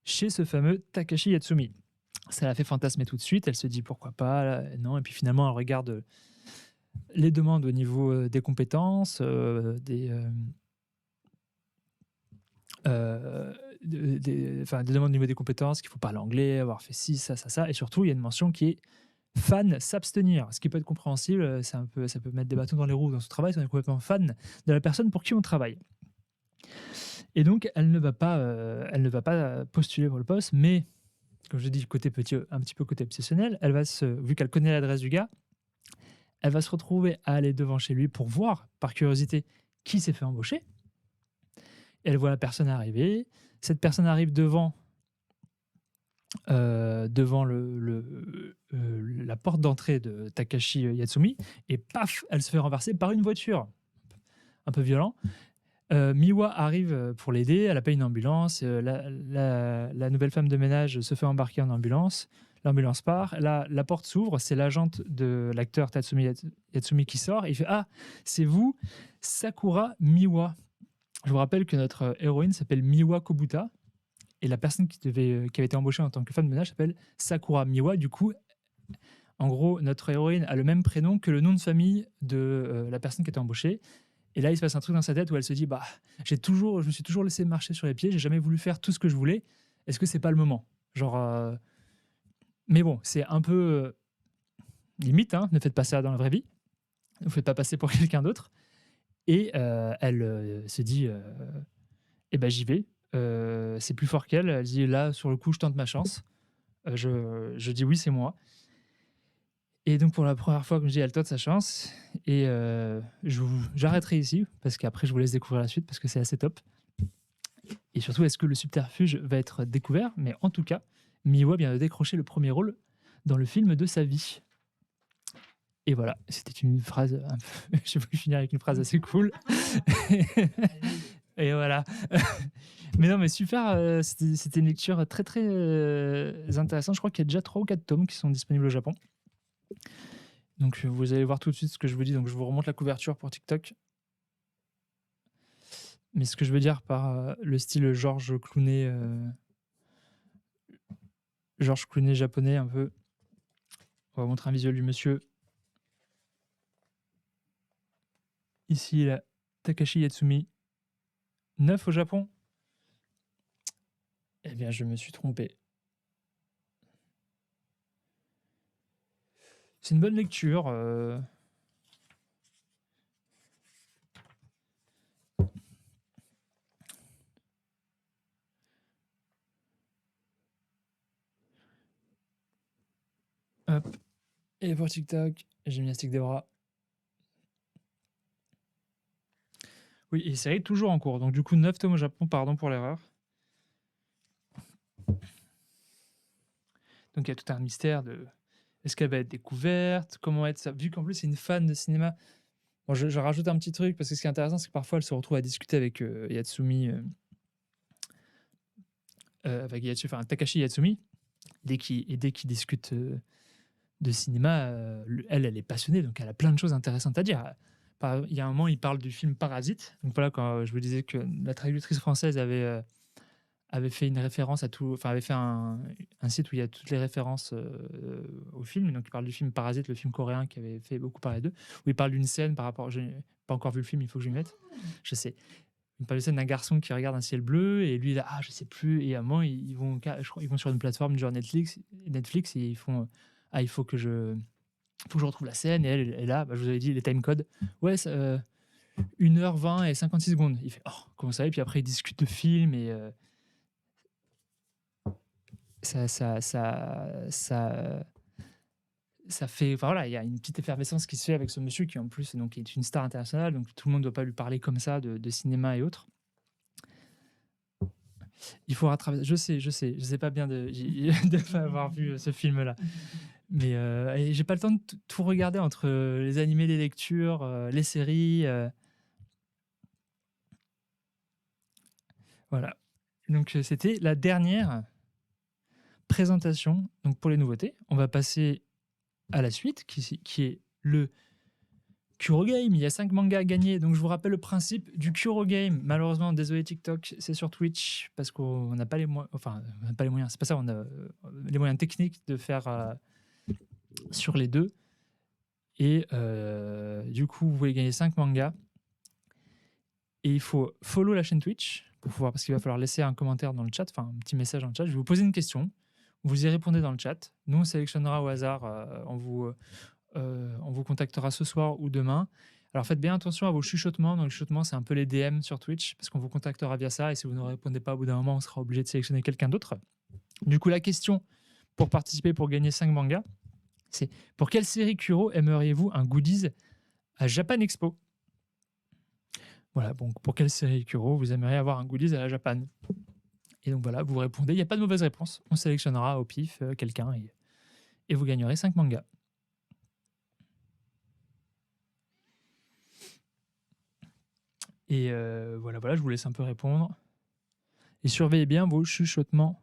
chez ce fameux Takashi Yatsumi. Ça la fait fantasmer tout de suite. Elle se dit pourquoi pas, non. Et puis finalement, elle regarde les demandes au niveau des compétences, des demandes au niveau des compétences, qu'il faut parler anglais, avoir fait ci, ça. Et surtout, il y a une mention qui est fan s'abstenir, ce qui peut être compréhensible. Ça peut mettre des bâtons dans les roues dans son travail, si on est complètement fan de la personne pour qui on travaille. Et donc, elle ne va pas postuler pour le poste, mais comme je dis, un petit peu côté obsessionnel, vu qu'elle connaît l'adresse du gars, elle va se retrouver à aller devant chez lui pour voir, par curiosité, qui s'est fait embaucher. Elle voit la personne arriver. Cette personne arrive devant la porte d'entrée de Takashi Yatsumi et paf, elle se fait renverser par une voiture. Un peu violent. Miwa arrive pour l'aider, elle appelle une ambulance. La nouvelle femme de ménage se fait embarquer en ambulance. L'ambulance part. La porte s'ouvre. C'est l'agente de l'acteur Tatsumi Yatsumi qui sort. Et il fait ah, c'est vous, Sakura Miwa. Je vous rappelle que notre héroïne s'appelle Miwa Kobuta. Et la personne qui avait été embauchée en tant que femme de ménage s'appelle Sakura Miwa. Du coup, en gros, notre héroïne a le même prénom que le nom de famille de la personne qui était embauchée. Et là, il se passe un truc dans sa tête où elle se dit bah, je me suis toujours laissé marcher sur les pieds, j'ai jamais voulu faire tout ce que je voulais. Est-ce que c'est pas le moment? Genre, mais bon, c'est un peu limite, hein, ne faites pas ça dans la vraie vie. Ne vous faites pas passer pour quelqu'un d'autre. Et elle se dit eh ben, j'y vais. C'est plus fort qu'elle. Elle dit là, sur le coup, je tente ma chance. Je dis oui, c'est moi. Et donc, pour la première fois, comme je dis, elle tente sa chance. Et j'arrêterai ici, parce qu'après, je vous laisse découvrir la suite, parce que c'est assez top. Et surtout, est-ce que le subterfuge va être découvert? Mais en tout cas, Miwa vient de décrocher le premier rôle dans le film de sa vie. Et voilà, c'était une phrase un peu... J'ai voulu finir avec une phrase assez cool. Et voilà. Mais non, mais super, c'était une lecture très très intéressante. Je crois qu'il y a déjà 3 ou 4 tomes qui sont disponibles au Japon. Donc vous allez voir tout de suite ce que je vous dis. Donc je vous remonte la couverture pour TikTok. Mais ce que je veux dire par le style Georges Clooney japonais un peu. On va montrer un visuel du monsieur. Ici, la Takashi Yatsumi, 9 au Japon. Eh bien, je me suis trompé. C'est une bonne lecture. Hop. Et pour TikTok, gymnastique des bras. Oui, et série toujours en cours. Donc du coup, 9 tomes au Japon, pardon pour l'erreur. Donc il y a tout un mystère de est-ce qu'elle va être découverte, comment être ça. Vu qu'en plus c'est une fan de cinéma. Bon, je rajoute un petit truc parce que ce qui est intéressant, c'est que parfois elle se retrouve à discuter avec Yatsumi, Takashi Yatsumi, dès qu'il discute de cinéma, elle est passionnée, donc elle a plein de choses intéressantes à dire. Il y a un moment, il parle du film Parasite. Donc voilà, quand je vous disais que la traductrice française avait fait une référence à tout, enfin avait fait un site où il y a toutes les références au film. Donc il parle du film Parasite, le film coréen qui avait fait beaucoup parler d'eux, où il parle d'une scène par rapport, je n'ai pas encore vu le film, il faut que je m'y mette, je sais. Il parle d'une scène d'un garçon qui regarde un ciel bleu et lui là, je sais plus, et à un moment je crois, ils vont sur une plateforme genre Netflix et ils font il faut que je retrouve la scène, et elle est là, je vous avais dit les timecodes. Ouais, 1h20 et 56 secondes. Il fait oh, comment ça? Et puis après, il discute de film, et ça fait. Enfin voilà, il y a une petite effervescence qui se fait avec ce monsieur qui, en plus, donc, est une star internationale, donc tout le monde ne doit pas lui parler comme ça de cinéma et autres. Il faut rattraper. Je sais pas bien de pas avoir vu ce film-là. Mais et j'ai pas le temps de tout regarder entre les animés, les lectures, les séries. Voilà. Donc c'était la dernière présentation donc pour les nouveautés. On va passer à la suite qui est le Kurogame. Il y a 5 mangas à gagner. Donc je vous rappelle le principe du Kurogame. Malheureusement, désolé TikTok, c'est sur Twitch parce qu'on n'a pas les moyens. Enfin, on n'a pas les moyens. C'est pas ça. On a les moyens techniques de faire sur les deux. Et du coup, vous pouvez gagner 5 mangas. Et il faut follow la chaîne Twitch pour pouvoir, parce qu'il va falloir laisser un commentaire dans le chat, enfin un petit message dans le chat. Je vais vous poser une question. Vous y répondez dans le chat. Nous, on sélectionnera au hasard. On vous contactera ce soir ou demain. Alors faites bien attention à vos chuchotements. Donc, le chuchotement, c'est un peu les DM sur Twitch, parce qu'on vous contactera via ça. Et si vous ne répondez pas au bout d'un moment, on sera obligé de sélectionner quelqu'un d'autre. Du coup, la question pour participer, pour gagner 5 mangas, c'est pour quelle série Kuro aimeriez-vous un goodies à Japan Expo? Voilà, donc pour quelle série Kuro vous aimeriez avoir un goodies à la Japan? Et donc voilà, vous répondez, il n'y a pas de mauvaise réponse. On sélectionnera au pif quelqu'un et vous gagnerez 5 mangas. Et voilà, je vous laisse un peu répondre. Et surveillez bien vos chuchotements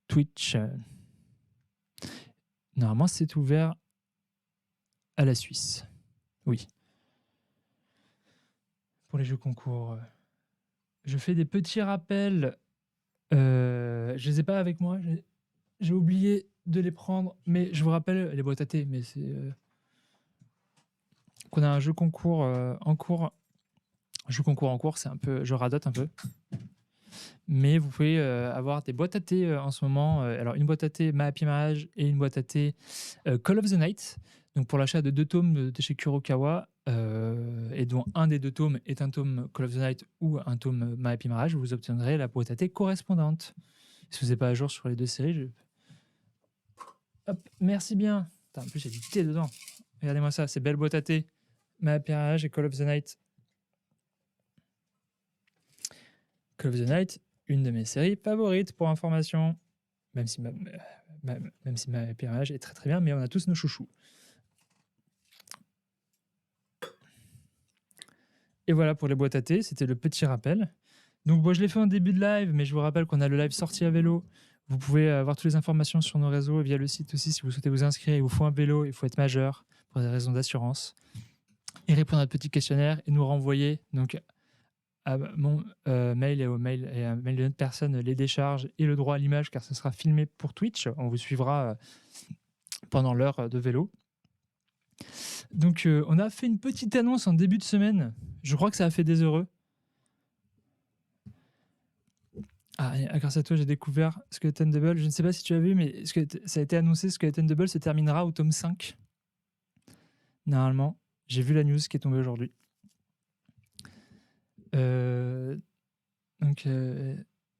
Twitch. Normalement, c'est ouvert à la Suisse. Oui. Pour les jeux concours. Je fais des petits rappels. Je les ai pas avec moi. J'ai oublié de les prendre. Mais je vous rappelle les boîtes à thé. Mais c'est qu'on a un jeu concours en cours. Un jeu concours en cours, c'est un peu. Je radote un peu. Mais vous pouvez avoir des boîtes à thé en ce moment. Alors, une boîte à thé Ma Happy Marriage et une boîte à thé Call of the Night. Donc, pour l'achat de 2 tomes de chez Kurokawa, et dont un des 2 tomes est un tome Call of the Night ou un tome Ma Happy Marriage, vous obtiendrez la boîte à thé correspondante. Si vous n'êtes pas à jour sur les 2 séries, hop, merci bien. Putain, en plus, il y a du thé dedans. Regardez-moi ça, c'est belle boîte à thé. Ma Happy Marriage et Call of the Night. Call of the Night, une de mes séries favorites pour information. Même si Ma Happy Marriage est très très bien, mais on a tous nos chouchous. Et voilà pour les boîtes à thé, c'était le petit rappel. Donc je l'ai fait en début de live, mais je vous rappelle qu'on a le live sortie à vélo. Vous pouvez avoir toutes les informations sur nos réseaux et via le site aussi si vous souhaitez vous inscrire. Il vous faut un vélo, il faut être majeur pour des raisons d'assurance. Et répondre à notre petit questionnaire et nous renvoyer donc à mon mail et au mail et à mail de notre personne les décharges et le droit à l'image, car ce sera filmé pour Twitch. On vous suivra pendant l'heure de vélo. Donc on a fait une petite annonce en début de semaine. Je crois que ça a fait des heureux. Grâce à toi, j'ai découvert Skeleton Double. Je ne sais pas si tu as vu, mais ça a été annoncé, Skeleton Double se terminera au tome 5. Normalement, j'ai vu la news qui est tombée aujourd'hui. Donc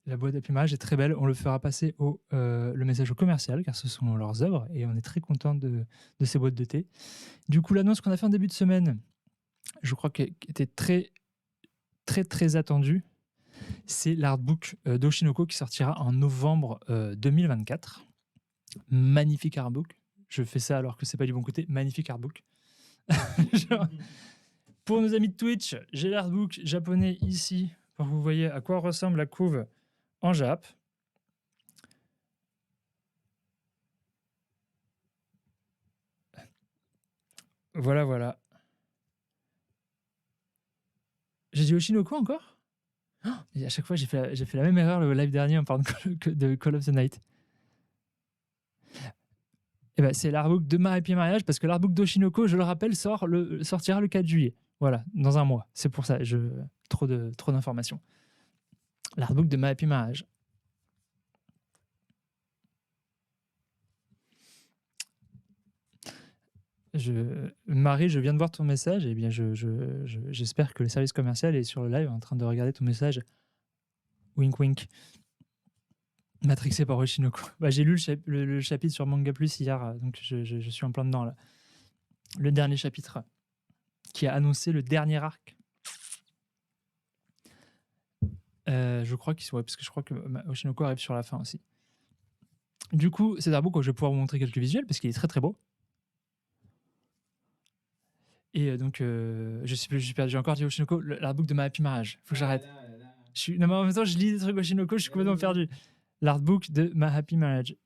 la boîte d'Happy Marriage est très belle. On le fera passer le message au commercial, car ce sont leurs œuvres et on est très content de ces boîtes de thé. Du coup, l'annonce qu'on a fait en début de semaine, je crois qu'elle était très très très attendue. C'est l'artbook d'Oshinoko qui sortira en novembre 2024. Magnifique artbook. Je fais ça alors que c'est pas du bon côté. Magnifique artbook. Pour nos amis de Twitch, j'ai l'artbook japonais ici pour que vous voyez à quoi ressemble la couve en Jap. Voilà. J'ai dit Oshinoko encore ? Et à chaque fois, j'ai fait la même erreur le live dernier en parlant de Call of the Night. Et ben, c'est l'artbook de Ma Happy Marriage, parce que l'artbook d'Oshinoko, je le rappelle, sortira le 4 juillet. Voilà, dans un mois. C'est pour ça, trop d'informations. L'artbook de Ma Happy Marriage. Marie, je viens de voir ton message. Eh bien, j'espère que le service commercial est sur le live en train de regarder ton message. Wink wink. Matrixé par Oshinoko. Bah, j'ai lu le chapitre sur Manga Plus hier, donc je suis en plein dedans là. Le dernier chapitre qui a annoncé le dernier arc. Je crois parce que je crois que Oshinoko arrive sur la fin aussi. Du coup, c'est un book où je vais pouvoir vous montrer quelques visuels parce qu'il est très très beau. Et donc, j'ai encore dit Oshinoko, l'artbook de My Happy Marriage. Faut que j'arrête. Non, mais en même temps, je lis des trucs Oshinoko, je suis complètement perdu. L'artbook de My Happy Marriage.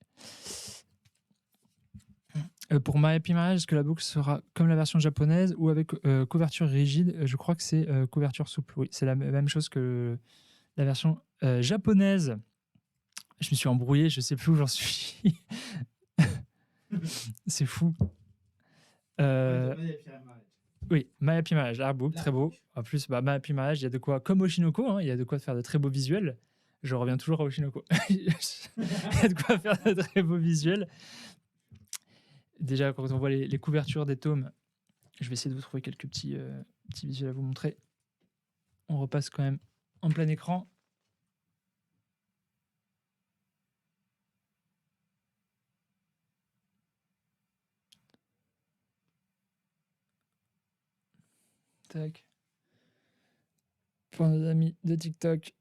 Pour My Happy Marriage, est-ce que la book sera comme la version japonaise ou avec couverture rigide? Je crois que c'est couverture souple. Oui, c'est la même chose que la version japonaise. Je me suis embrouillé, je sais plus où j'en suis. C'est fou. Oui, My Happy Marriage, l'artbook, très beau. En plus, My Happy Marriage, il y a de quoi, comme Oshinoko, hein, il y a de quoi faire de très beaux visuels. Je reviens toujours à Oshinoko. Il y a de quoi faire de très beaux visuels. Déjà, quand on voit les couvertures des tomes, je vais essayer de vous trouver quelques petits visuels à vous montrer. On repasse quand même en plein écran. Tac. Pour nos amis de TikTok.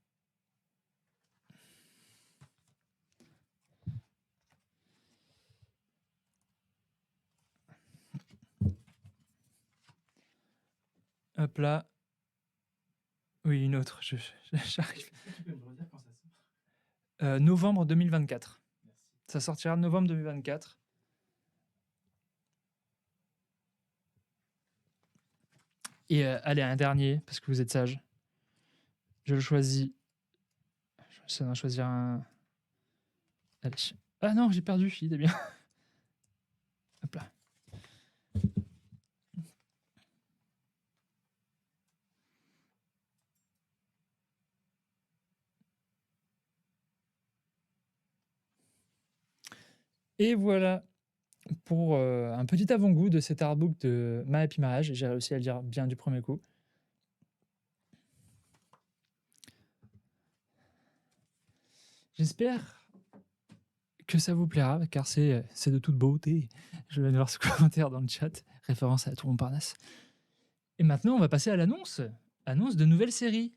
Hop là. Oui, une autre. J'arrive. Tu peux me redire quand ça sort? Novembre 2024. Merci. Ça sortira novembre 2024. Et allez, un dernier, parce que vous êtes sage. Je le choisis. Je vais choisir un. Allez. Ah non, j'ai perdu. Il est bien. Hop là. Et voilà pour un petit avant-goût de cet artbook de My Happy Marriage. J'ai réussi à le dire bien du premier coup. J'espère que ça vous plaira, car c'est de toute beauté. Je viens de voir ce commentaire dans le chat, référence à la Tour Montparnasse. Et maintenant, on va passer à l'annonce. Annonce de nouvelles séries.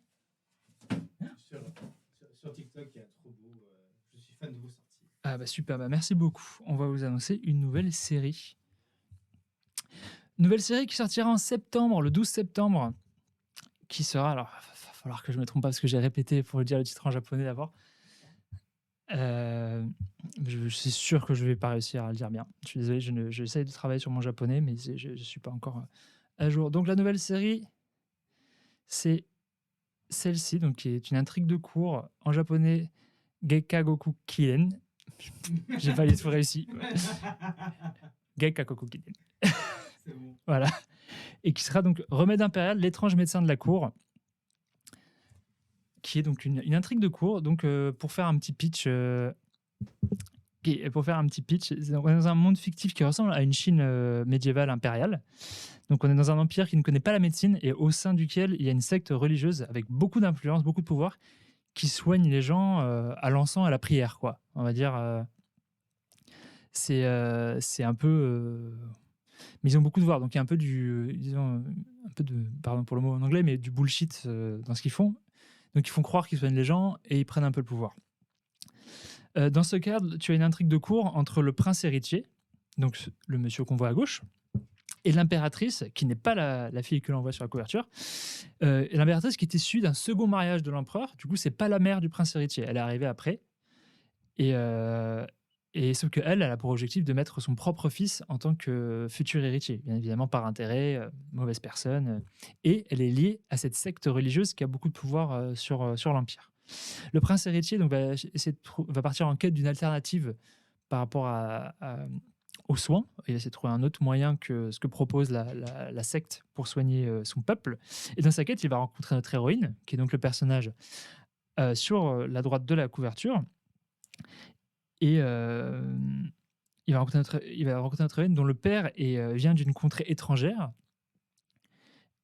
Sur TikTok, il y a trop beau. Je suis fan de vos sorties. Ah bah super, bah merci beaucoup. On va vous annoncer une nouvelle série. Nouvelle série qui sortira en septembre, le 12 septembre, qui sera... Alors, il va falloir que je ne me trompe pas parce que j'ai répété pour dire le titre en japonais d'abord. Je suis sûr que je ne vais pas réussir à le dire bien. Je suis désolé, j'essaye de travailler sur mon japonais, mais je ne suis pas encore à jour. Donc la nouvelle série, c'est celle-ci, donc qui est une intrigue de cours en japonais, Gekkagoku Kien. J'ai pas du tout réussi. Gekkagoku Kien. C'est bon. Voilà. Et qui sera donc Remède impérial, l'étrange médecin de la cour, qui est donc une intrigue de cours. Donc pour faire un petit pitch, on est dans un monde fictif qui ressemble à une Chine médiévale impériale. Donc on est dans un empire qui ne connaît pas la médecine et au sein duquel il y a une secte religieuse avec beaucoup d'influence, beaucoup de pouvoir, qui soigne les gens à l'encens, à la prière, quoi. On va dire, c'est un peu... mais ils ont beaucoup de pouvoir, donc il y a un peu pardon pour le mot en anglais, mais du bullshit dans ce qu'ils font. Donc ils font croire qu'ils soignent les gens et ils prennent un peu le pouvoir. Dans ce cadre, tu as une intrigue de cour entre le prince héritier, donc le monsieur qu'on voit à gauche, et l'impératrice, qui n'est pas la fille que l'on voit sur la couverture. Et l'impératrice qui est issue d'un second mariage de l'empereur. Du coup, c'est pas la mère du prince héritier. Elle est arrivée après. Et sauf qu'elle a pour objectif de mettre son propre fils en tant que futur héritier, bien évidemment par intérêt, mauvaise personne. Et elle est liée à cette secte religieuse qui a beaucoup de pouvoir sur l'Empire. Le prince héritier donc, va partir en quête d'une alternative par rapport aux soins. Il va essayer de trouver un autre moyen que ce que propose la secte pour soigner son peuple. Et dans sa quête, il va rencontrer notre héroïne, qui est donc le personnage sur la droite de la couverture. Et il va rencontrer notre héroïne dont le père vient d'une contrée étrangère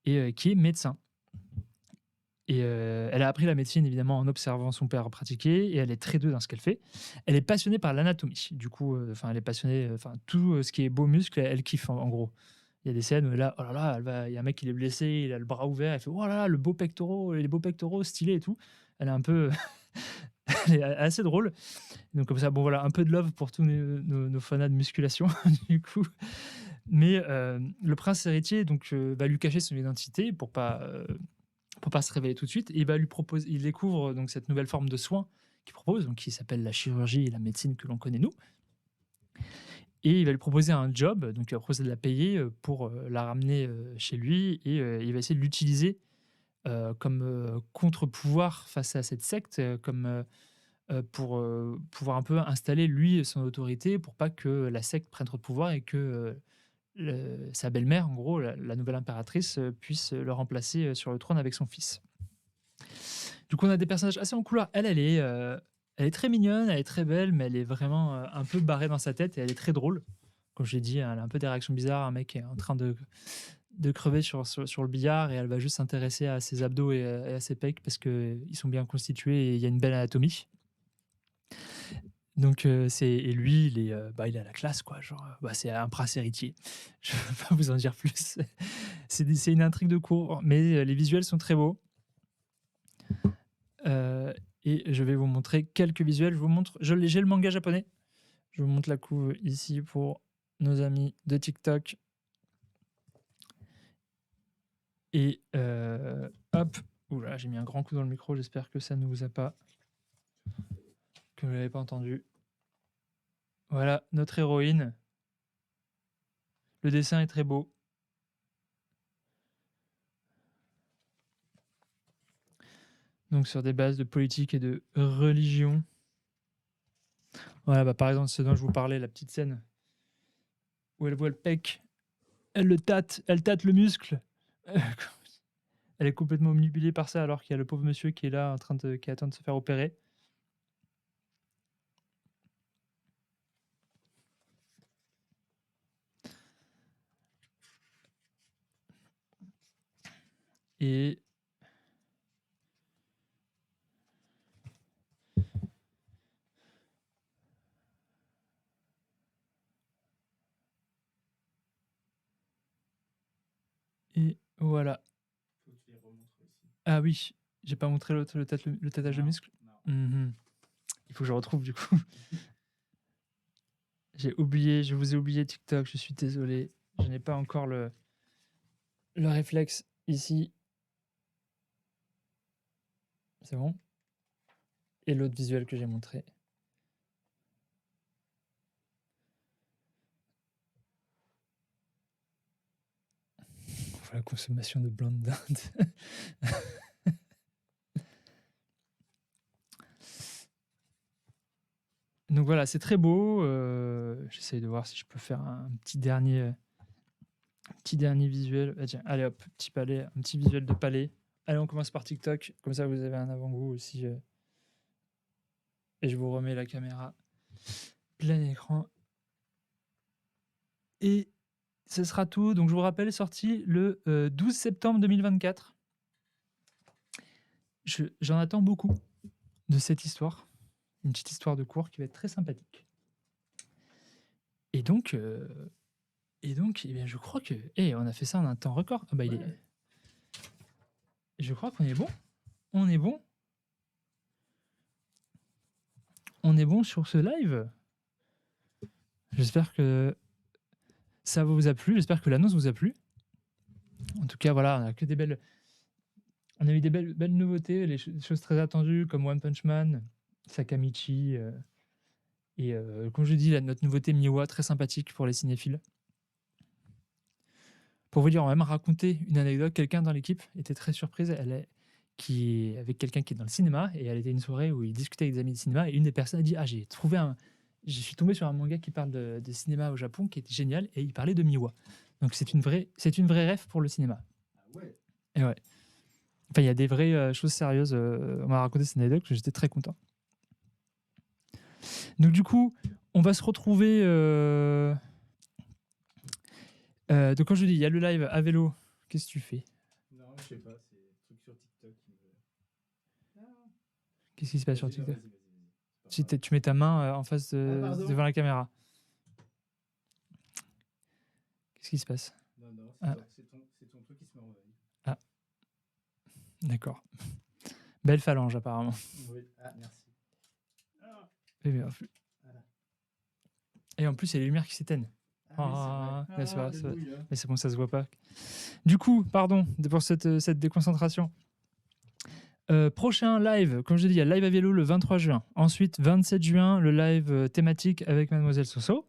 et qui est médecin. Et elle a appris la médecine évidemment en observant son père pratiquer et elle est très douée dans ce qu'elle fait. Elle est passionnée par l'anatomie. Du coup, elle est passionnée, tout ce qui est beau muscle, elle kiffe en gros. Il y a des scènes où là, oh là là, il y a un mec qui est blessé, il a le bras ouvert, elle fait oh là là, les beaux pectoraux stylés et tout. Elle est un peu, elle est assez drôle. Donc comme ça, bon voilà, un peu de love pour tous nos fanats de musculation du coup. Mais le prince héritier donc va lui cacher son identité pour pas se révéler tout de suite. Et il découvre donc cette nouvelle forme de soins qu'il propose, donc qui s'appelle la chirurgie et la médecine que l'on connaît nous. Et il va lui proposer un job, donc il va proposer de la payer pour la ramener chez lui et il va essayer de l'utiliser comme contre-pouvoir face à cette secte, pour pouvoir un peu installer lui son autorité pour pas que la secte prenne trop de pouvoir et que sa belle-mère, en gros, la nouvelle impératrice, puisse le remplacer sur le trône avec son fils. Du coup, on a des personnages assez en couleur. Elle est très mignonne, elle est très belle, mais elle est vraiment un peu barrée dans sa tête et elle est très drôle. Comme je l'ai dit, elle a un peu des réactions bizarres. Un mec est en train de crever sur le billard et elle va juste s'intéresser à ses abdos et à ses pecs parce qu'ils sont bien constitués et il y a une belle anatomie. Donc, et lui, il est à la classe, quoi. Genre, c'est un prince héritier. Je ne vais pas vous en dire plus. C'est une intrigue de cours, mais les visuels sont très beaux. Et je vais vous montrer quelques visuels. J'ai le manga japonais. Je vous montre la couve ici pour nos amis de TikTok. Et hop, oula, j'ai mis un grand coup dans le micro. J'espère que ça ne vous a pas, que vous l'avez pas entendu. Voilà notre héroïne. Le dessin est très beau. Donc sur des bases de politique et de religion. Voilà, par exemple, ce dont je vous parlais, la petite scène où elle voit le pec, elle tâte le muscle. Elle est complètement omnibulée par ça alors qu'il y a le pauvre monsieur qui est là qui attend de se faire opérer. Et voilà. Faut que tu les remontres aussi. Ah oui, j'ai pas montré le tatouage de muscle. Non. Il faut que je retrouve du coup. Je vous ai oublié TikTok, je suis désolé. Je n'ai pas encore le réflexe ici. C'est bon. Et l'autre visuel que j'ai montré. La consommation de blanc de dinde. Donc voilà, c'est très beau. J'essaye de voir si je peux faire un petit dernier visuel. Ah, tiens, allez hop, un petit visuel de palais. Allez, on commence par TikTok. Comme ça, vous avez un avant-goût aussi. Et je vous remets la caméra plein écran. Et ce sera tout. Donc je vous rappelle, sorti le 12 septembre 2024. J'en attends beaucoup de cette histoire. Une petite histoire de cours qui va être très sympathique. Et donc, eh bien, je crois que... on a fait ça en un temps record. Ah bah, ouais. Je crois qu'on est bon. On est bon. On est bon sur ce live. J'espère que ça vous a plu. J'espère que l'annonce vous a plu. En tout cas, voilà, on a eu des belles nouveautés, des choses très attendues comme One Punch Man, Sakamichi, et comme je dis, notre nouveauté Miwa, très sympathique pour les cinéphiles. Pour vous dire, on va même raconter une anecdote. Quelqu'un dans l'équipe était très surprise. Avec quelqu'un qui est dans le cinéma, et elle était à une soirée où il discutait avec des amis de cinéma, et une des personnes a dit je suis tombé sur un manga qui parle de cinéma au Japon qui était génial, et il parlait de Miwa. Donc c'est une vraie ref pour le cinéma. Ah ouais. Et ouais. Enfin, il y a des vraies choses sérieuses. On m'a raconté cette anecdote que j'étais très content. Donc du coup, On va se retrouver. Donc, quand je dis, il y a le live à vélo. Qu'est-ce que tu fais? Non, je sais pas, c'est un truc sur TikTok qui me. Ah, Qu'est-ce qui se passe sur vas-y, non, TikTok? vas-y. C'est pas grave. Tu mets ta main en face pardon. devant la caméra. Qu'est-ce qui se passe? Non, Ah. c'est ton truc qui se met en veille. Ah, d'accord. Belle phalange, apparemment. Oui, merci. Oui, mais en plus- Voilà. Et en plus, il y a les lumières qui s'éteignent. Ah, là, c'est vrai, c'est vrai. alléluia. Mais c'est bon, ça se voit pas. Du coup, pardon pour cette déconcentration. Prochain live, comme je dis, il y a le live à vélo le 23 juin. Ensuite, 27 juin, le live thématique avec Mademoiselle Soso.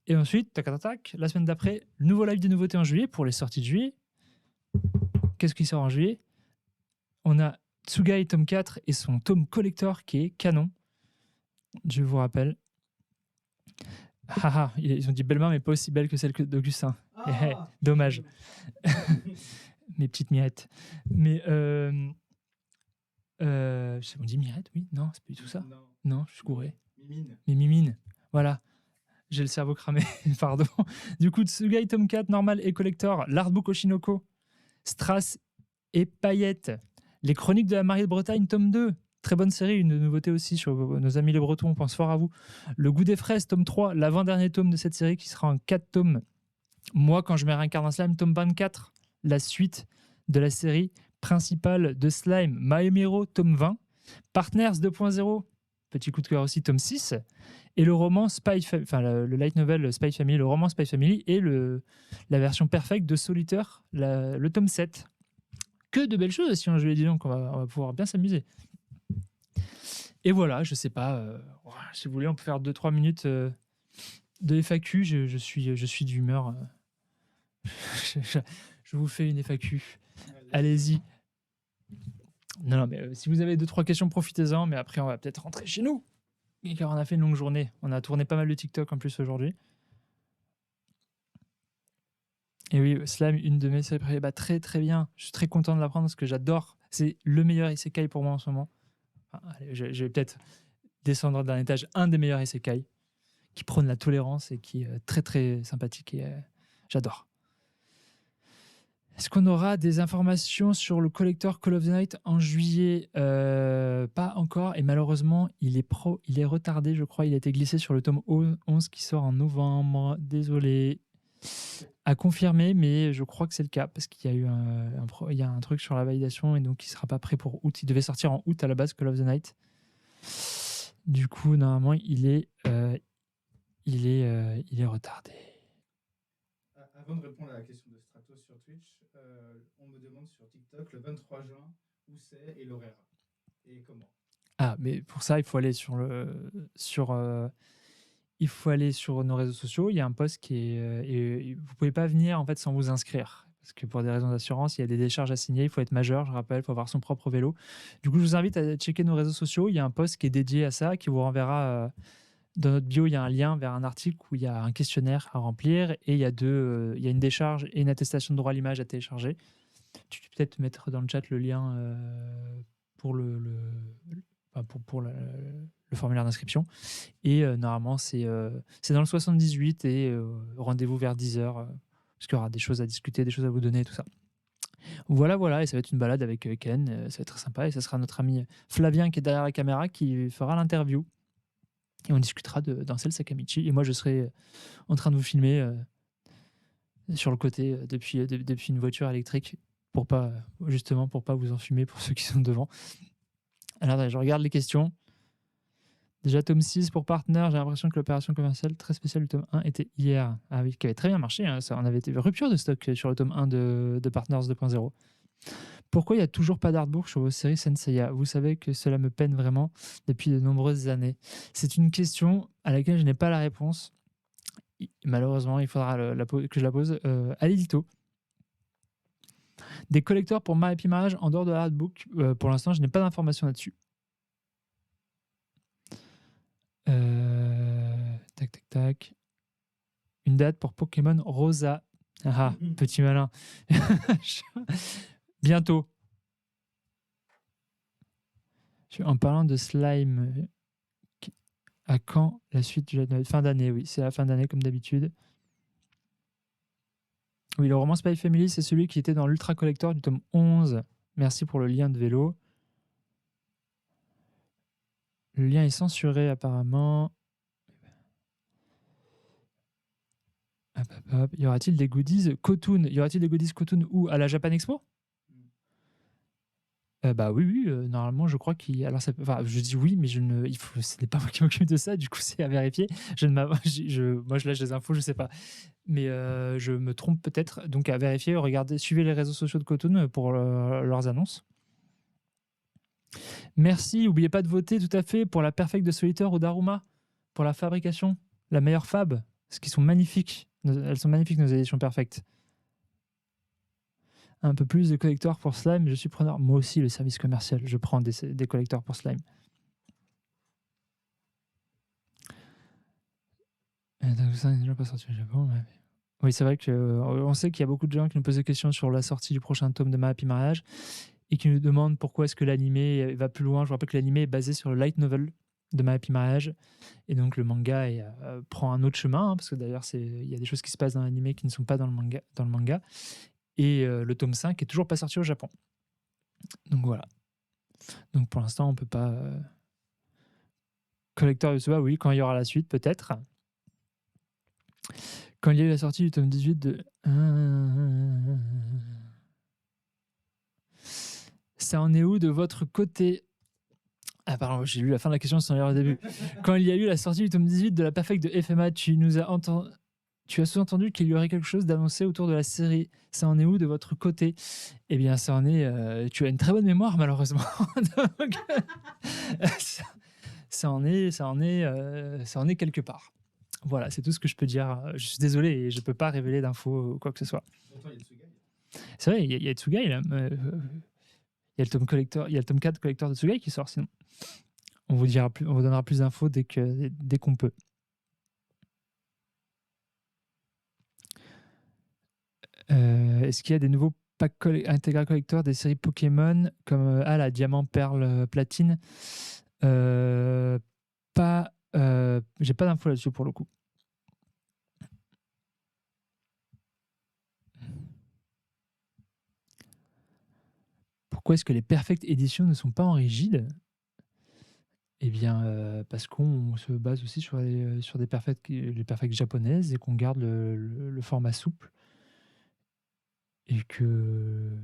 Et ensuite, tac, tac, tac, la semaine d'après, le nouveau live des nouveautés en juillet pour les sorties de juillet. Qu'est-ce qui sort en juillet? On a Tsugai tome 4 et son tome collector qui est canon. Je vous rappelle. Haha, ils ont dit belle main, mais pas aussi belle que celle d'Augustin. Dommage. Mes petites mirettes. Mais on dit mirette, oui? Non, c'est pas du tout ça. Non, je suis couré. Mimine. Mais mimine. Voilà. J'ai le cerveau cramé, pardon. Du coup, Tsugai tome 4, normal et collector, l'artbook Oshinoko, Strass et Paillettes, les chroniques de la mariée de Bretagne, tome 2. Très bonne série, une nouveauté aussi sur nos amis les Bretons, on pense fort à vous. Le goût des fraises, tome 3, l'avant-dernier tome de cette série qui sera en 4 tomes. Moi, quand je me réincarne en slime, tome 24, la suite de la série principale de Slime, Maemiro, tome 20. Partners 2.0, petit coup de cœur aussi, tome 6. Et le roman le light novel Spy Family, le roman Spy Family et la version perfecte de Solitaire, le tome 7. Que de belles choses aussi, je lui ai dit, donc on va pouvoir bien s'amuser. Et voilà, je sais pas, si vous voulez, on peut faire 2-3 minutes de FAQ. Je suis d'humeur. Je vous fais une FAQ. Allez-y. Non, mais si vous avez 2-3 questions, profitez-en. Mais après, on va peut-être rentrer chez nous. Car on a fait une longue journée. On a tourné pas mal de TikTok en plus aujourd'hui. Et oui, Slime, une de mes séries préférées. Bah, très très bien. Je suis très content de l'apprendre parce que j'adore. C'est le meilleur isekai pour moi en ce moment. Enfin, allez, je vais peut-être descendre d'un étage. Un des meilleurs isekai qui prône la tolérance et qui est très très sympathique. Et j'adore. Est-ce qu'on aura des informations sur le collector Call of the Night en juillet? Pas encore. Et malheureusement, il est retardé, je crois. Il a été glissé sur le tome 11 qui sort en novembre. Désolé. À confirmer, mais je crois que c'est le cas parce qu'il y a eu il y a un truc sur la validation et donc il ne sera pas prêt pour août. Il devait sortir en août à la base, Call of the Night. Du coup, normalement, il est retardé. Avant de répondre à la question de Stratos sur Twitch, on me demande sur TikTok le 23 juin où c'est et l'horaire. Et comment? Ah, mais pour ça, il faut aller il faut aller sur nos réseaux sociaux. Il y a un post qui est. Et vous ne pouvez pas venir en fait, sans vous inscrire. Parce que pour des raisons d'assurance, il y a des décharges à signer. Il faut être majeur, je rappelle, il faut avoir son propre vélo. Du coup, je vous invite à checker nos réseaux sociaux. Il y a un post qui est dédié à ça, qui vous renverra. Dans notre bio, il y a un lien vers un article où il y a un questionnaire à remplir et il y a une décharge et une attestation de droit à l'image à télécharger. Tu peux peut-être mettre dans le chat le lien pour le formulaire d'inscription. Et normalement, c'est dans le 78 et rendez-vous vers 10h parce qu'il y aura des choses à discuter, des choses à vous donner et tout ça. Voilà, et ça va être une balade avec Ken, ça va être très sympa et ça sera notre ami Flavien qui est derrière la caméra qui fera l'interview. Et on discutera d'Ancel Sakamichi. Et moi, je serai en train de vous filmer sur le côté depuis une voiture électrique pour pas vous enfumer pour ceux qui sont devant. Alors, je regarde les questions. Déjà, tome 6 pour Partner. J'ai l'impression que l'opération commerciale très spéciale du tome 1 était hier. Ah oui, qui avait très bien marché. Hein. On avait été rupture de stock sur le tome 1 de Partners 2.0. Pourquoi il n'y a toujours pas d'artbook sur vos séries Senseiya? Vous savez que cela me peine vraiment depuis de nombreuses années. C'est une question à laquelle je n'ai pas la réponse. Malheureusement, il faudra que je la pose à l'édito. Des collecteurs pour My Happy Marriage en dehors de l'artbook, pour l'instant, je n'ai pas d'informations là-dessus. Tac. Une date pour Pokémon Rosa. Ah, petit malin. Bientôt. En parlant de slime, À quand la suite du light novel? Fin d'année, oui. C'est la fin d'année, comme d'habitude. Oui, le roman Spy Family, c'est celui qui était dans l'Ultra Collector du tome 11. Merci pour le lien de vélo. Le lien est censuré, apparemment. Hop. Y aura-t-il des goodies Kotun? Y aura-t-il des goodies Kotun où? À la Japan Expo? Bah oui, normalement, je crois qu'il. Alors, enfin, je dis oui, mais ce n'est pas moi qui m'occupe de ça, du coup, c'est à vérifier. Moi, je lâche des infos, je sais pas. Mais je me trompe peut-être. Donc, à vérifier, regardez, suivez les réseaux sociaux de Kotun pour leurs annonces. Merci, n'oubliez pas de voter tout à fait pour la Perfect de Solitaire ou Daruma, pour la fabrication, la meilleure fab, parce qu'ils sont magnifiques. Elles sont magnifiques, nos éditions Perfect. Un peu plus de collecteurs pour slime, je suis preneur. Moi aussi, le service commercial, je prends des collecteurs pour slime. Donc ça n'est déjà pas sorti au Japon. Ouais. Oui, c'est vrai qu'on sait qu'il y a beaucoup de gens qui nous posent des questions sur la sortie du prochain tome de My Happy Marriage et qui nous demandent pourquoi est-ce que l'animé va plus loin. Je vous rappelle que l'animé est basé sur le light novel de My Happy Marriage et donc le manga prend un autre chemin, parce que d'ailleurs il y a des choses qui se passent dans l'animé qui ne sont pas dans le manga. Et le tome 5 est toujours pas sorti au Japon. Donc voilà. Donc pour l'instant, on peut pas... Collector Yusuba, oui, quand il y aura la suite, peut-être. Quand il y a eu la sortie du tome 18 de... Ça en est où de votre côté? Ah pardon, j'ai lu la fin de la question sans lire au début. Quand il y a eu la sortie du tome 18 de la Perfect de FMA, tu as sous-entendu qu'il y aurait quelque chose d'annoncé autour de la série. Ça en est où de votre côté? Eh bien, ça en est... tu as une très bonne mémoire, malheureusement. Donc, ça en est quelque part. Voilà, c'est tout ce que je peux dire. Je suis désolé et je ne peux pas révéler d'infos ou quoi que ce soit. C'est vrai, il y a Tsugai là. Il y a le tome collector, il y a le tome 4 collector de Tsugai qui sort sinon. On vous donnera plus d'infos dès qu'on peut. Est-ce qu'il y a des nouveaux packs intégral collector des séries Pokémon comme la Diamant, Perle, Platine? J'ai pas d'infos là-dessus pour le coup. Pourquoi est-ce que les Perfect Editions ne sont pas en rigide? Eh bien, parce qu'on se base aussi sur les les Perfect japonaises et qu'on garde le format souple. Et que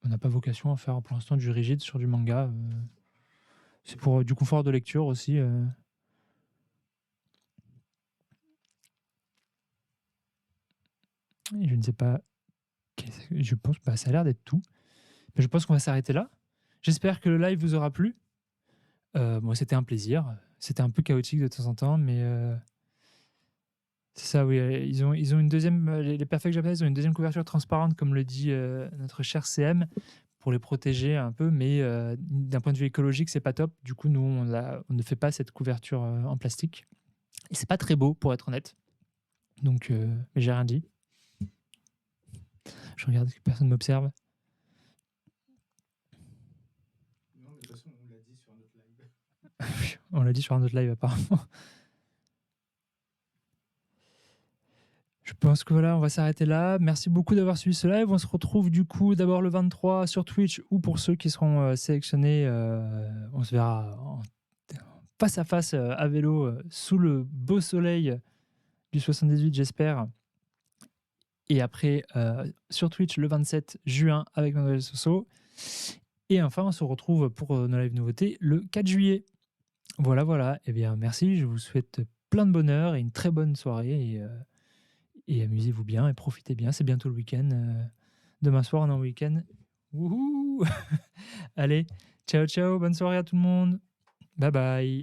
on n'a pas vocation à faire pour l'instant du rigide sur du manga. C'est pour du confort de lecture aussi. Et je ne sais pas. Je pense ça a l'air d'être tout. Mais je pense qu'on va s'arrêter là. J'espère que le live vous aura plu. Moi, c'était un plaisir. C'était un peu chaotique de temps en temps, mais c'est ça, oui. Ils ont une deuxième. Les Perfect Japanaises ont une deuxième couverture transparente, comme le dit notre cher CM, pour les protéger un peu, mais d'un point de vue écologique, c'est pas top. Du coup, nous, on ne fait pas cette couverture en plastique. Et c'est pas très beau, pour être honnête. Donc, mais j'ai rien dit. Je regarde que personne m'observe. Non, mais de toute façon, on l'a dit sur un autre live. On l'a dit sur un autre live, apparemment. Je pense que voilà, on va s'arrêter là. Merci beaucoup d'avoir suivi ce live. On se retrouve du coup d'abord le 23 sur Twitch, ou pour ceux qui seront sélectionnés, on se verra face à face à vélo sous le beau soleil du 78, j'espère. Et après sur Twitch le 27 juin avec Mademoiselle Soso. Et enfin, on se retrouve pour nos live nouveautés le 4 juillet. Voilà. Eh bien, merci. Je vous souhaite plein de bonheur et une très bonne soirée. Et amusez-vous bien et profitez bien. C'est bientôt le week-end. Demain soir, on est en week-end. Wouhou. Allez, ciao. Bonne soirée à tout le monde. Bye bye.